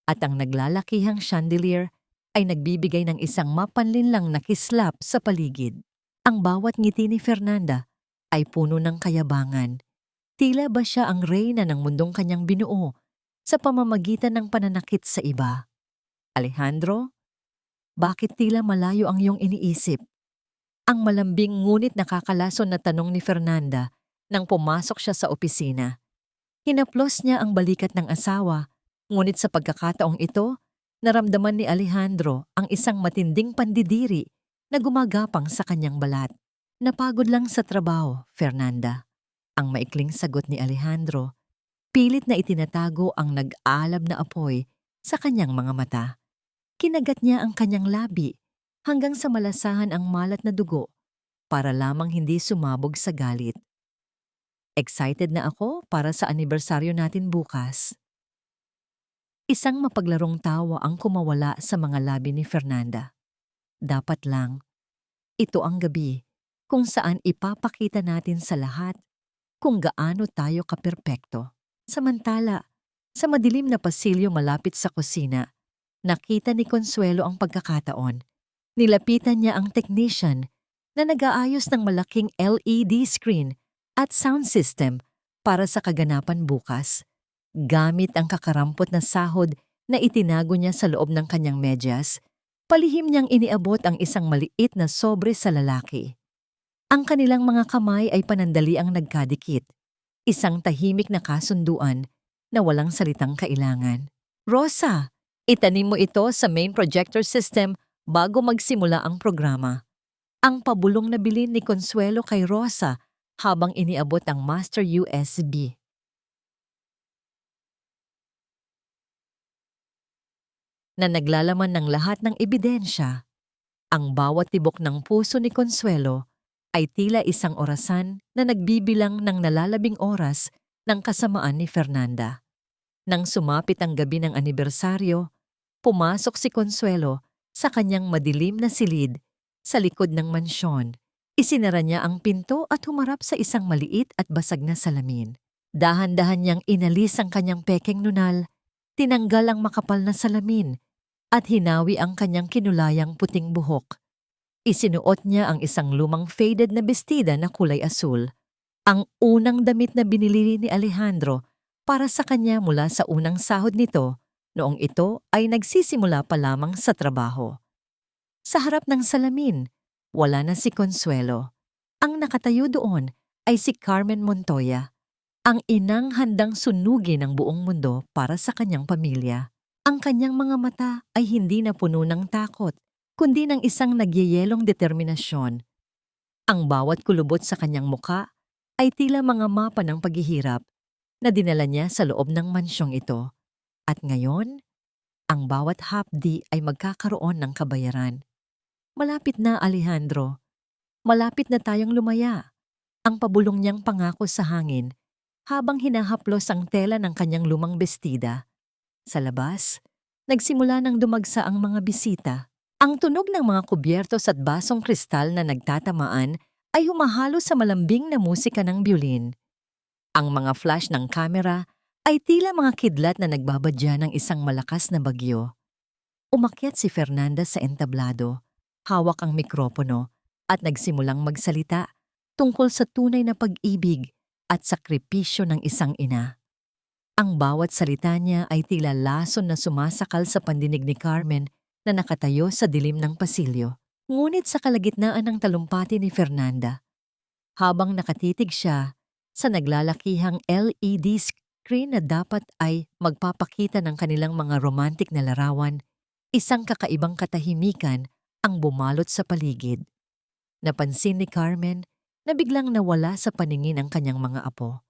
at ang naglalakihang chandelier ay nagbibigay ng isang mapanlinlang na kislap sa paligid. Ang bawat ngiti ni Fernanda ay puno ng kayabangan. Tila ba siya ang reyna ng mundong kanyang binuo sa pamamagitan ng pananakit sa iba? Alejandro, bakit tila malayo ang iyong iniisip? Ang malambing ngunit nakakalason na tanong ni Fernanda nang pumasok siya sa opisina. Hinaplos niya ang balikat ng asawa, ngunit sa pagkakataong ito, naramdaman ni Alejandro ang isang matinding pandidiri na gumagapang sa kanyang balat. Napagod lang sa trabaho, Fernanda. Ang maikling sagot ni Alejandro, pilit na itinatago ang nag-aalab na apoy sa kanyang mga mata. Kinagat niya ang kanyang labi hanggang sa malasahan ang malat na dugo para lamang hindi sumabog sa galit. Excited na ako para sa anibersaryo natin bukas. Isang mapaglarong tawa ang kumawala sa mga labi ni Fernanda. Dapat lang, ito ang gabi kung saan ipapakita natin sa lahat kung gaano tayo kaperpekto. Samantala, sa madilim na pasilyo malapit sa kusina, nakita ni Consuelo ang pagkakataon. Nilapitan niya ang technician na nag-aayos ng malaking LED screen at sound system para sa kaganapan bukas. Gamit ang kakarampot na sahod na itinago niya sa loob ng kanyang medyas, palihim niyang iniabot ang isang maliit na sobre sa lalaki. Ang kanilang mga kamay ay panandaliang nagkadikit, isang tahimik na kasunduan na walang salitang kailangan. Rosa, itanim mo ito sa main projector system bago magsimula ang programa. Ang pabulong na bilin ni Consuelo kay Rosa habang iniabot ang master USB. Na naglalaman ng lahat ng ebidensya. Ang bawat tibok ng puso ni Consuelo ay tila isang orasan na nagbibilang ng nalalabing oras ng kasamaan ni Fernanda. Nang sumapit ang gabi ng anibersaryo, pumasok si Consuelo sa kanyang madilim na silid sa likod ng mansyon. Isinara niya ang pinto at humarap sa isang maliit at basag na salamin. Dahan-dahan niyang inalis ang kanyang pekeng nunal, tinanggal ang makapal na salamin, at hinawi ang kanyang kinulayang puting buhok. Isinuot niya ang isang lumang faded na bestida na kulay asul, ang unang damit na binili ni Alejandro para sa kanya mula sa unang sahod nito noong ito ay nagsisimula pa lamang sa trabaho. Sa harap ng salamin, wala na si Consuelo. Ang nakatayo doon ay si Carmen Montoya, ang inang handang sunugin ng buong mundo para sa kanyang pamilya. Ang kanyang mga mata ay hindi na puno ng takot, kundi ng isang nagyeyelong determinasyon. Ang bawat kulubot sa kanyang muka ay tila mga mapa ng paghihirap na dinala niya sa loob ng mansyong ito. At ngayon, ang bawat hapdi ay magkakaroon ng kabayaran. Malapit na, Alejandro. Malapit na tayong lumaya. Ang pabulong niyang pangako sa hangin habang hinahaplos ang tela ng kanyang lumang bestida. Sa labas, nagsimula ng dumagsa ang mga bisita. Ang tunog ng mga kubyertos at basong kristal na nagtatamaan ay humahalo sa malambing na musika ng biolin. Ang mga flash ng kamera ay tila mga kidlat na nagbabadya ng isang malakas na bagyo. Umakyat si Fernanda sa entablado, hawak ang mikropono at nagsimulang magsalita tungkol sa tunay na pag-ibig at sakripisyo ng isang ina. Ang bawat salita niya ay tila lason na sumasakal sa pandinig ni Carmen na nakatayo sa dilim ng pasilyo. Ngunit sa kalagitnaan ng talumpati ni Fernanda, habang nakatitig siya sa naglalakihang LED screen na dapat ay magpapakita ng kanilang mga romantic na larawan, isang kakaibang katahimikan ang bumalot sa paligid. Napansin ni Carmen na biglang nawala sa paningin ang kanyang mga apo.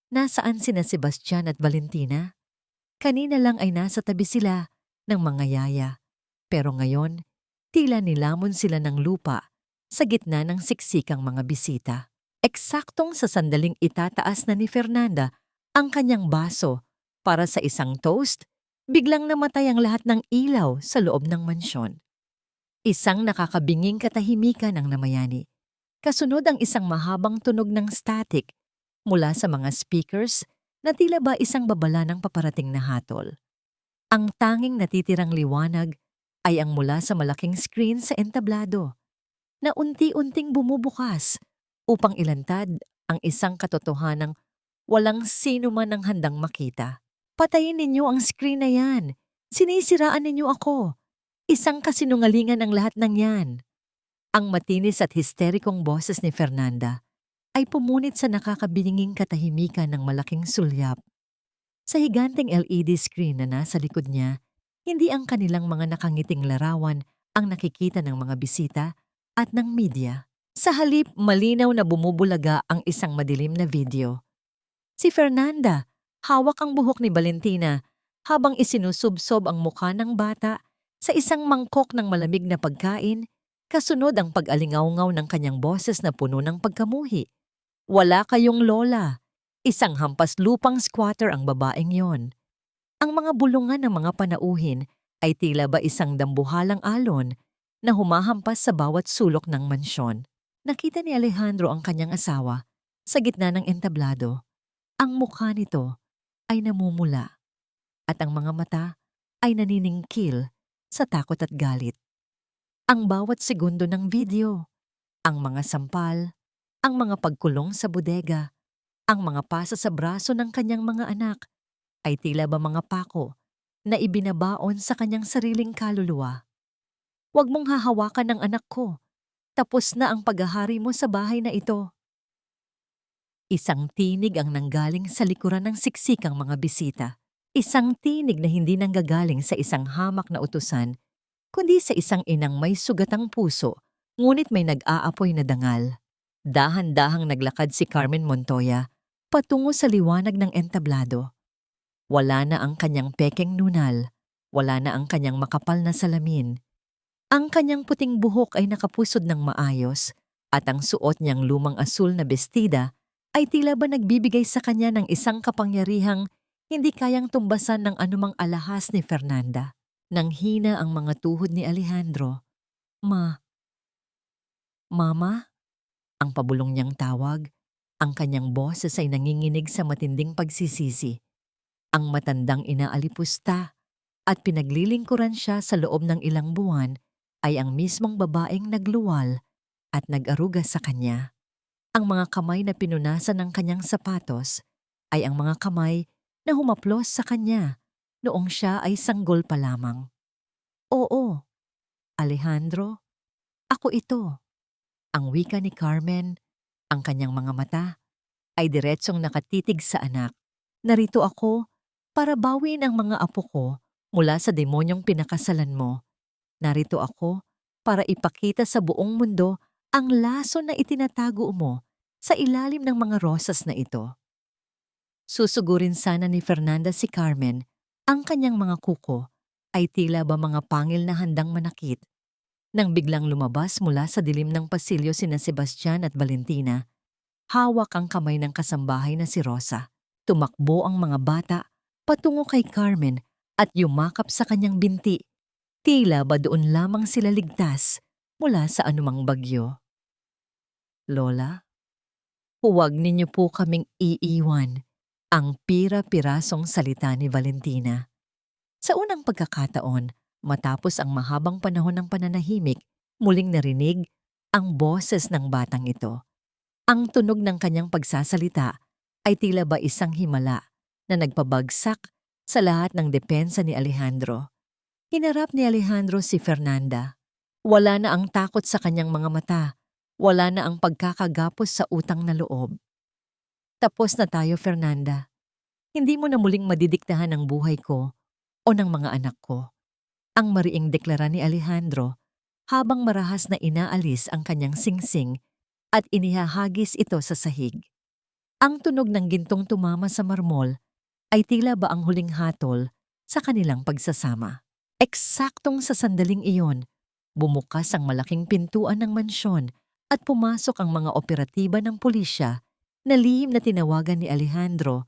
Nasaan sina Sebastian at Valentina? Kanina lang ay nasa tabi sila ng mga yaya. Pero ngayon, tila nilamon sila ng lupa sa gitna ng siksikang mga bisita. Eksaktong sa sandaling itataas na ni Fernanda ang kanyang baso para sa isang toast, biglang namatay ang lahat ng ilaw sa loob ng mansyon. Isang nakakabinging katahimikan ang namayani. Kasunod ang isang mahabang tunog ng static mula sa mga speakers na tila ba isang babala ng paparating na hatol. Ang tanging natitirang liwanag ay ang mula sa malaking screen sa entablado na unti-unting bumubukas upang ilantad ang isang katotohanang walang sino man ang handang makita. Patayin ninyo ang screen na yan. Sinisiraan ninyo ako. Isang kasinungalingan ang lahat ng yan. Ang matinis at histerikong boses ni Fernanda ay pumunit sa nakakabininging katahimikan ng malaking sulyap. Sa higanting LED screen na nasa likod niya, hindi ang kanilang mga nakangiting larawan ang nakikita ng mga bisita at ng media. Sa halip, malinaw na bumubulaga ang isang madilim na video. Si Fernanda, hawak ang buhok ni Valentina habang isinusubsob ang mukha ng bata sa isang mangkok ng malamig na pagkain, kasunod ang pag-alingawngaw ng kanyang boses na puno ng pagkamuhi. Wala kayong lola. Isang hampas lupang squatter ang babaeng yon. Ang mga bulungan ng mga panauhin ay tila ba isang dambuhalang alon na humahampas sa bawat sulok ng mansyon. Nakita ni Alejandro ang kanyang asawa sa gitna ng entablado. Ang mukha nito ay namumula at ang mga mata ay naniningkil sa takot at galit. Ang bawat segundo ng video, ang mga sampal, ang mga pagkulong sa bodega, ang mga pasa sa braso ng kanyang mga anak ay tila ba mga pako na ibinabaon sa kanyang sariling kaluluwa. Huwag mong hahawakan ng anak ko. Tapos na ang paghahari mo sa bahay na ito. Isang tinig ang nanggaling sa likuran ng siksikang mga bisita. Isang tinig na hindi nanggagaling sa isang hamak na utusan, kundi sa isang inang may sugatang puso, ngunit may nag-aapoy na dangal. Dahan-dahang naglakad si Carmen Montoya patungo sa liwanag ng entablado. Wala na ang kanyang pekeng nunal, wala na ang kanyang makapal na salamin. Ang kanyang puting buhok ay nakapusod ng maayos at ang suot niyang lumang asul na bestida ay tila ba nagbibigay sa kanya ng isang kapangyarihang hindi kayang tumbasan ng anumang alahas ni Fernanda. Nang hina ang mga tuhod ni Alejandro, Mama? Ang pabulong niyang tawag, ang kanyang boses ay nanginginig sa matinding pagsisisi. Ang matandang inaalipusta at pinaglilingkuran siya sa loob ng ilang buwan ay ang mismong babaeng nagluwal at nag-aruga sa kanya. Ang mga kamay na pinunasan ng kanyang sapatos ay ang mga kamay na humaplos sa kanya noong siya ay sanggol pa lamang. Oo, Alejandro, ako ito. Ang wika ni Carmen, ang kanyang mga mata, ay diretsong nakatitig sa anak. Narito ako para bawiin ang mga apo ko mula sa demonyong pinakasalan mo. Narito ako para ipakita sa buong mundo ang laso na itinatago mo sa ilalim ng mga rosas na ito. Susugurin sana ni Fernanda si Carmen, ang kanyang mga kuko ay tila ba mga pangil na handang manakit. Nang biglang lumabas mula sa dilim ng pasilyo sina Sebastian at Valentina, hawak ang kamay ng kasambahay na si Rosa. Tumakbo ang mga bata patungo kay Carmen at yumakap sa kanyang binti. Tila ba doon lamang sila ligtas mula sa anumang bagyo. Lola, huwag ninyo po kaming iiwan. Ang pira-pirasong salita ni Valentina. Sa unang pagkakataon, matapos ang mahabang panahon ng pananahimik, muling narinig ang boses ng batang ito. Ang tunog ng kanyang pagsasalita ay tila ba isang himala na nagpabagsak sa lahat ng depensa ni Alejandro. Hinarap ni Alejandro si Fernanda. Wala na ang takot sa kanyang mga mata. Wala na ang pagkakagapos sa utang na loob. Tapos na tayo, Fernanda. Hindi mo na muling madidiktahan ang buhay ko o ng mga anak ko. Ang mariing deklara ni Alejandro habang marahas na inaalis ang kanyang singsing at inihahagis ito sa sahig. Ang tunog ng gintong tumama sa marmol ay tila ba ang huling hatol sa kanilang pagsasama. Eksaktong sa sandaling iyon, bumukas ang malaking pintuan ng mansyon at pumasok ang mga operatiba ng pulisya na lihim na tinawagan ni Alejandro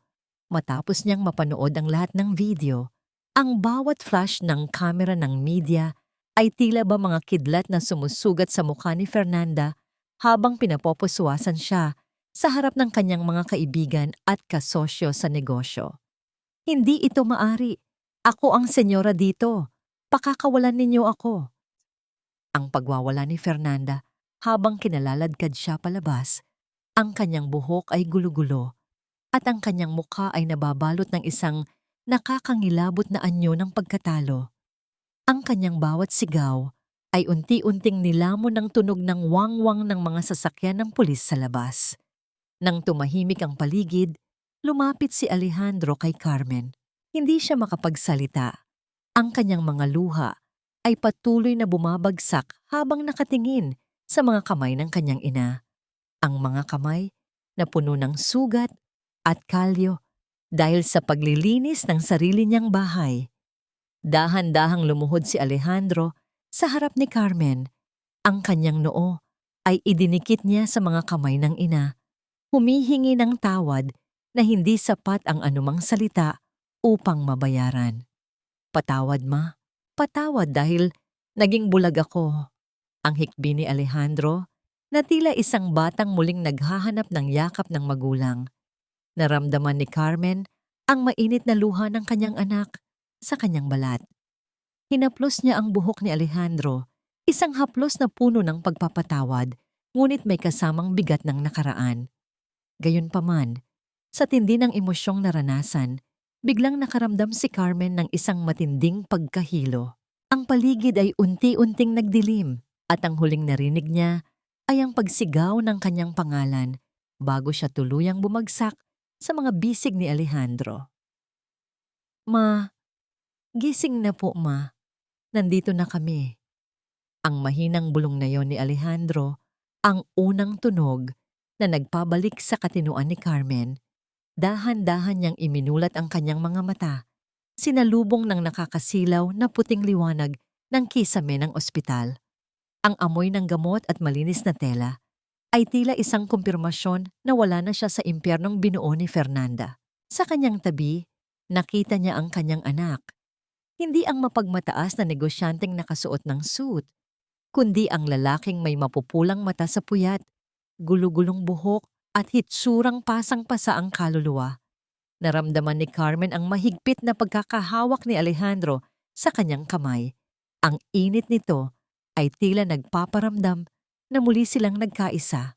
matapos niyang mapanood ang lahat ng video. Ang bawat flash ng kamera ng media ay tila ba mga kidlat na sumusugat sa mukha ni Fernanda habang pinapopuswasan siya sa harap ng kanyang mga kaibigan at kasosyo sa negosyo. Hindi ito maari. Ako ang senyora dito. Pakakawalan ninyo ako. Ang pagwawala ni Fernanda habang kinalaladkad siya palabas, ang kanyang buhok ay gulo-gulo at ang kanyang mukha ay nababalot ng isang nakakangilabot na anyo ng pagkatalo. Ang kanyang bawat sigaw ay unti-unting nilamon ng tunog ng wangwang ng mga sasakyan ng pulis sa labas. Nang tumahimik ang paligid, lumapit si Alejandro kay Carmen. Hindi siya makapagsalita. Ang kanyang mga luha ay patuloy na bumabagsak habang nakatingin sa mga kamay ng kanyang ina. Ang mga kamay na puno ng sugat at kalyo dahil sa paglilinis ng sarili niyang bahay. Dahan-dahang lumuhod si Alejandro sa harap ni Carmen. Ang kanyang noo ay idinikit niya sa mga kamay ng ina, humihingi ng tawad na hindi sapat ang anumang salita upang mabayaran. Patawad, ma. Patawad dahil naging bulag ako. Ang hikbi ni Alejandro na tila isang batang muling naghahanap ng yakap ng magulang. Naramdaman ni Carmen ang mainit na luha ng kanyang anak sa kanyang balat. Hinaplos niya ang buhok ni Alejandro, isang haplos na puno ng pagpapatawad, ngunit may kasamang bigat ng nakaraan. Gayunpaman, sa tindi ng emosyong naranasan, biglang nakaramdam si Carmen ng isang matinding pagkahilo. Ang paligid ay unti-unting nagdilim at ang huling narinig niya ay ang pagsigaw ng kanyang pangalan bago siya tuluyang bumagsak sa mga bisig ni Alejandro. Ma, gising na po, ma. Nandito na kami. Ang mahinang bulong na yon ni Alejandro, ang unang tunog na nagpabalik sa katinuan ni Carmen. Dahan-dahan niyang iminulat ang kanyang mga mata, sinalubong ng nakakasilaw na puting liwanag ng kisame ng ospital. Ang amoy ng gamot at malinis na tela ay tila isang kumpirmasyon na wala na siya sa impyernong binuo ni Fernanda. Sa kanyang tabi, nakita niya ang kanyang anak. Hindi ang mapagmataas na negosyanteng nakasuot ng suit, kundi ang lalaking may mapupulang mata sa puyat, gulugulong buhok at hitsurang pasang-pasa ang kaluluwa. Naramdaman ni Carmen ang mahigpit na pagkakahawak ni Alejandro sa kanyang kamay. Ang init nito ay tila nagpaparamdam na muli silang nagkaisa.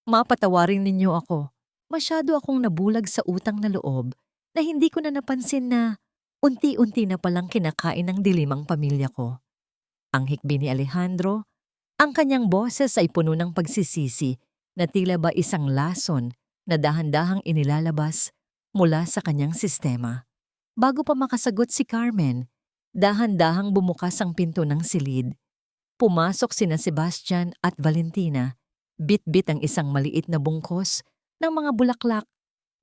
Mapatawarin ninyo ako. Masyado akong nabulag sa utang na loob na hindi ko na napansin na unti-unti na palang kinakain ng dilim ang pamilya ko. Ang hikbi ni Alejandro, ang kanyang boses ay puno ng pagsisisi na tila ba isang lason na dahan-dahang inilalabas mula sa kanyang sistema. Bago pa makasagot si Carmen, dahan-dahang bumukas ang pinto ng silid. Pumasok sina Sebastian at Valentina, bit-bit ang isang maliit na bungkos ng mga bulaklak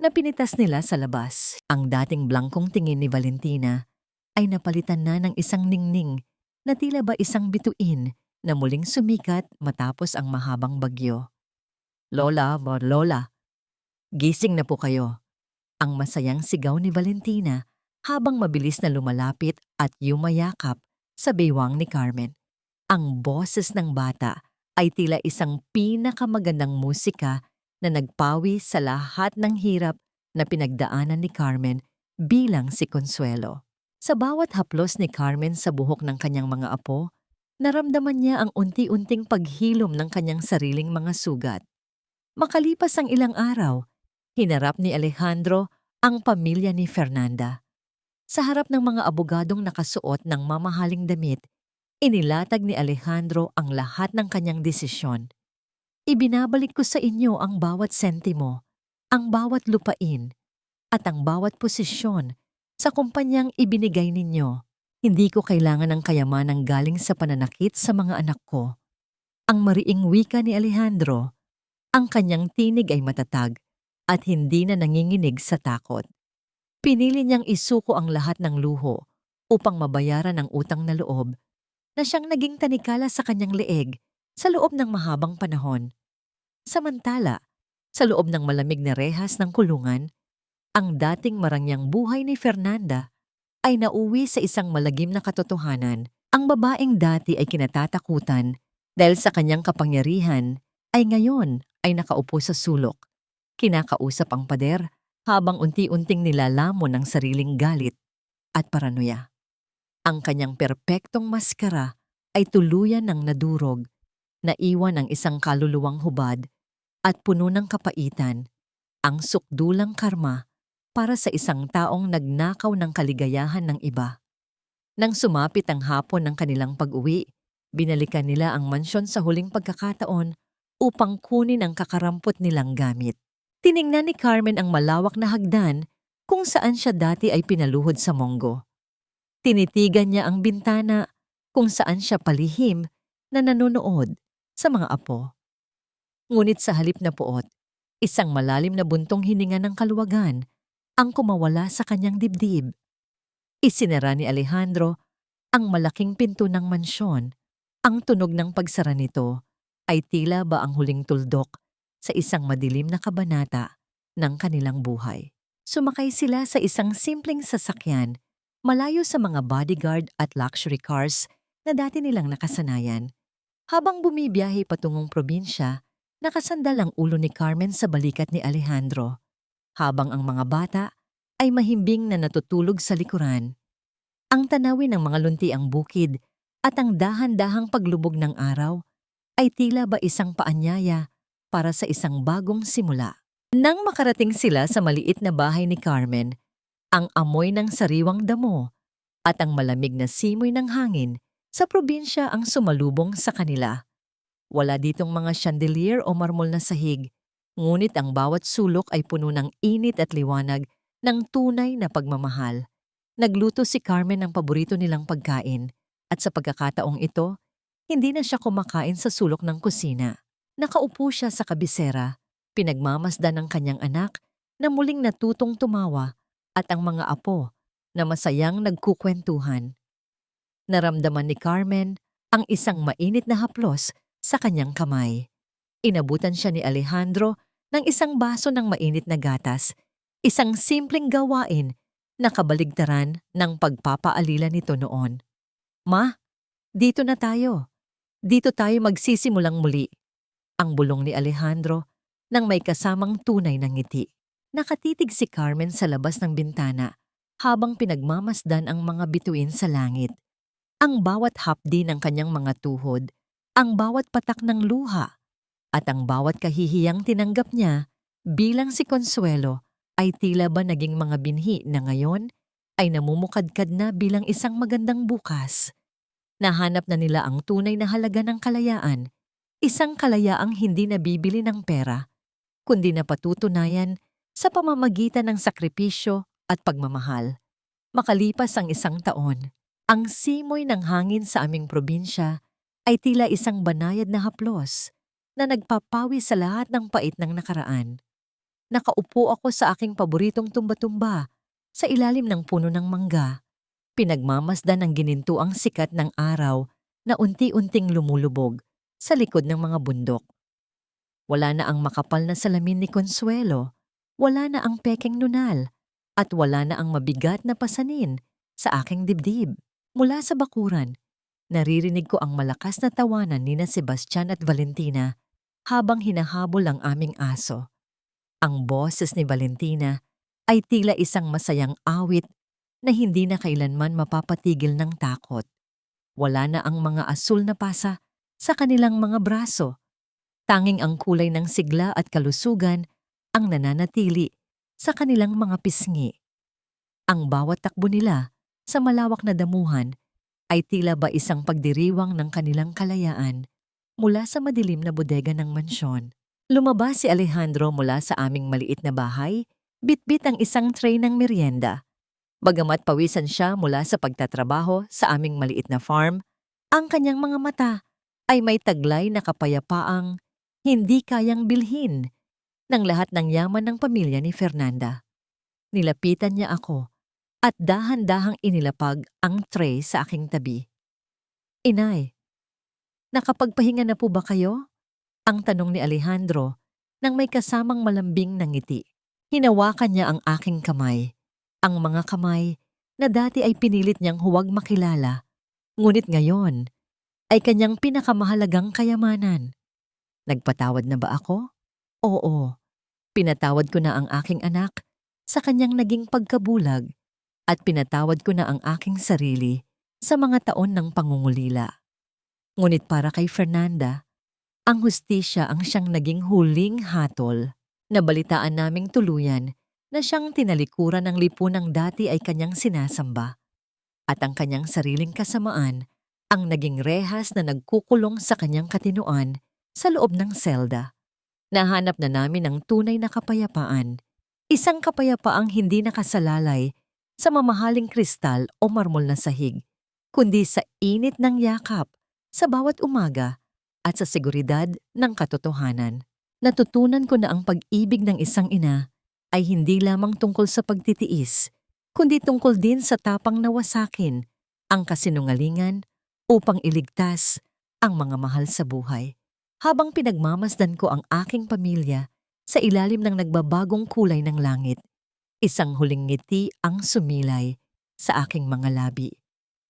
na pinitas nila sa labas. Ang dating blangkong tingin ni Valentina ay napalitan na ng isang ningning na tila ba isang bituin na muling sumikat matapos ang mahabang bagyo. Lola, Lola, gising na po kayo. Ang masayang sigaw ni Valentina habang mabilis na lumalapit at yumayakap sa baywang ni Carmen. Ang boses ng bata ay tila isang pinakamagandang musika na nagpawi sa lahat ng hirap na pinagdaanan ni Carmen bilang si Consuelo. Sa bawat haplos ni Carmen sa buhok ng kanyang mga apo, naramdaman niya ang unti-unting paghilom ng kanyang sariling mga sugat. Makalipas ang ilang araw, hinarap ni Alejandro ang pamilya ni Fernanda. Sa harap ng mga abogadong nakasuot ng mamahaling damit, inilatag ni Alejandro ang lahat ng kanyang desisyon. Ibinabalik ko sa inyo ang bawat sentimo, ang bawat lupain, at ang bawat posisyon sa kumpanyang ibinigay ninyo. Hindi ko kailangan ng kayamanang galing sa pananakit sa mga anak ko. Ang mariing wika ni Alejandro, ang kanyang tinig ay matatag at hindi na nanginginig sa takot. Pinili niyang isuko ang lahat ng luho upang mabayaran ang utang na loob na siyang naging tanikala sa kanyang leeg sa loob ng mahabang panahon. Samantala, sa loob ng malamig na rehas ng kulungan, ang dating marangyang buhay ni Fernanda ay nauwi sa isang malagim na katotohanan. Ang babaeng dati ay kinatatakutan dahil sa kanyang kapangyarihan ay ngayon ay nakaupo sa sulok. Kinakausap ang pader habang unti-unting nilalamon ang sariling galit at paranoia. Ang kanyang perpektong maskara ay tuluyan ng nadurog, naiwan ang isang kaluluwang hubad at puno ng kapaitan, ang sukdulang karma para sa isang taong nagnakaw ng kaligayahan ng iba. Nang sumapit ang hapon ng kanilang pag-uwi, binalikan nila ang mansyon sa huling pagkakataon upang kunin ang kakarampot nilang gamit. Tiningnan ni Carmen ang malawak na hagdan kung saan siya dati ay pinaluhod sa monggo. Tinitigan niya ang bintana kung saan siya palihim na nanonood sa mga apo. Ngunit sa halip na puot, isang malalim na buntong hininga ng kaluwagan ang kumawala sa kanyang dibdib. Isinara ni Alejandro ang malaking pinto ng mansyon. Ang tunog ng pagsara nito ay tila ba ang huling tuldok sa isang madilim na kabanata ng kanilang buhay. Sumakay sila sa isang simpleng sasakyan, malayo sa mga bodyguard at luxury cars na dati nilang nakasanayan. Habang bumibiyahe patungong probinsya, nakasandal ang ulo ni Carmen sa balikat ni Alejandro, habang ang mga bata ay mahimbing na natutulog sa likuran. Ang tanawin ng mga luntiang bukid at ang dahan-dahang paglubog ng araw ay tila ba isang paanyaya para sa isang bagong simula. Nang makarating sila sa maliit na bahay ni Carmen, ang amoy ng sariwang damo at ang malamig na simoy ng hangin sa probinsya ang sumalubong sa kanila. Wala ditong mga chandelier o marmol na sahig, ngunit ang bawat sulok ay puno ng init at liwanag ng tunay na pagmamahal. Nagluto si Carmen ng paborito nilang pagkain at sa pagkakataong ito, hindi na siya kumakain sa sulok ng kusina. Nakaupo siya sa kabisera, pinagmamasdan ng kanyang anak na muling natutong tumawa at ang mga apo na masayang nagkukwentuhan. Naramdaman ni Carmen ang isang mainit na haplos sa kanyang kamay. Inabutan siya ni Alejandro ng isang baso ng mainit na gatas, isang simpleng gawain na kabaligtaran ng pagpapaalila nito noon. "Ma, dito na tayo. Dito tayo magsisimulang muli." Ang bulong ni Alejandro nang may kasamang tunay ng ngiti. Nakatitig si Carmen sa labas ng bintana habang pinagmamasdan ang mga bituin sa langit. Ang bawat hapdi ng kanyang mga tuhod, ang bawat patak ng luha, at ang bawat kahihiyang tinanggap niya bilang si Consuelo ay tila ba naging mga binhi na ngayon ay namumukadkad na bilang isang magandang bukas. Nahanap na nila ang tunay na halaga ng kalayaan, isang kalayaang hindi nabibili ng pera, kundi napatutunayan sa pamamagitan ng sakripisyo at pagmamahal. Makalipas ang isang taon, ang simoy ng hangin sa aming probinsya ay tila isang banayad na haplos na nagpapawi sa lahat ng pait ng nakaraan. Nakaupo ako sa aking paboritong tumba-tumba sa ilalim ng puno ng mangga, pinagmamasdan ang ginintuang sikat ng araw na unti-unting lumulubog sa likod ng mga bundok. Wala na ang makapal na salamin ni Consuelo, wala na ang pekeng nunal, at wala na ang mabigat na pasanin sa aking dibdib. Mula sa bakuran, naririnig ko ang malakas na tawanan nina Sebastian at Valentina habang hinahabol ang aming aso. Ang boses ni Valentina ay tila isang masayang awit na hindi na kailanman mapapatigil ng takot. Wala na ang mga asul na pasa sa kanilang mga braso. Tanging ang kulay ng sigla at kalusugan ang nananatili sa kanilang mga pisngi. Ang bawat takbo nila sa malawak na damuhan ay tila ba isang pagdiriwang ng kanilang kalayaan mula sa madilim na bodega ng mansyon. Lumabas si Alejandro mula sa aming maliit na bahay, bitbit ang isang tray ng merienda. Bagamat pawisan siya mula sa pagtatrabaho sa aming maliit na farm, ang kanyang mga mata ay may taglay na kapayapaang hindi kayang bilhin ng lahat ng yaman ng pamilya ni Fernanda. Nilapitan niya ako at dahan-dahang inilapag ang tray sa aking tabi. "Inay, nakapagpahinga na po ba kayo?" Ang tanong ni Alejandro nang may kasamang malambing na ngiti. Hinawakan niya ang aking kamay. Ang mga kamay na dati ay pinilit niyang huwag makilala, ngunit ngayon ay kanyang pinakamahalagang kayamanan. Nagpatawad na ba ako? Oo, pinatawad ko na ang aking anak sa kanyang naging pagkabulag at pinatawad ko na ang aking sarili sa mga taon ng pangungulila. Ngunit para kay Fernanda, ang hustisya ang siyang naging huling hatol. Nabalitaan naming tuluyan na siyang tinalikuran ng lipunang dati ay kanyang sinasamba at ang kanyang sariling kasamaan ang naging rehas na nagkukulong sa kanyang katinoan sa loob ng selda. Nahanap na namin ang tunay na kapayapaan, isang kapayapaang hindi nakasalalay sa mamahaling kristal o marmol na sahig, kundi sa init ng yakap sa bawat umaga at sa seguridad ng katotohanan. Natutunan ko na ang pag-ibig ng isang ina ay hindi lamang tungkol sa pagtitiis, kundi tungkol din sa tapang na wasakin ang kasinungalingan upang iligtas ang mga mahal sa buhay. Habang pinagmamasdan ko ang aking pamilya sa ilalim ng nagbabagong kulay ng langit, isang huling ngiti ang sumilay sa aking mga labi.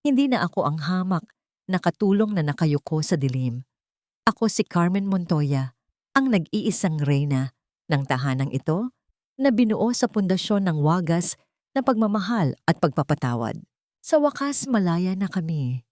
Hindi na ako ang hamak na katulong na nakayuko sa dilim. Ako si Carmen Montoya, ang nag-iisang reyna ng tahanang ito na binuo sa pundasyon ng wagas na pagmamahal at pagpapatawad. Sa wakas, malaya na kami.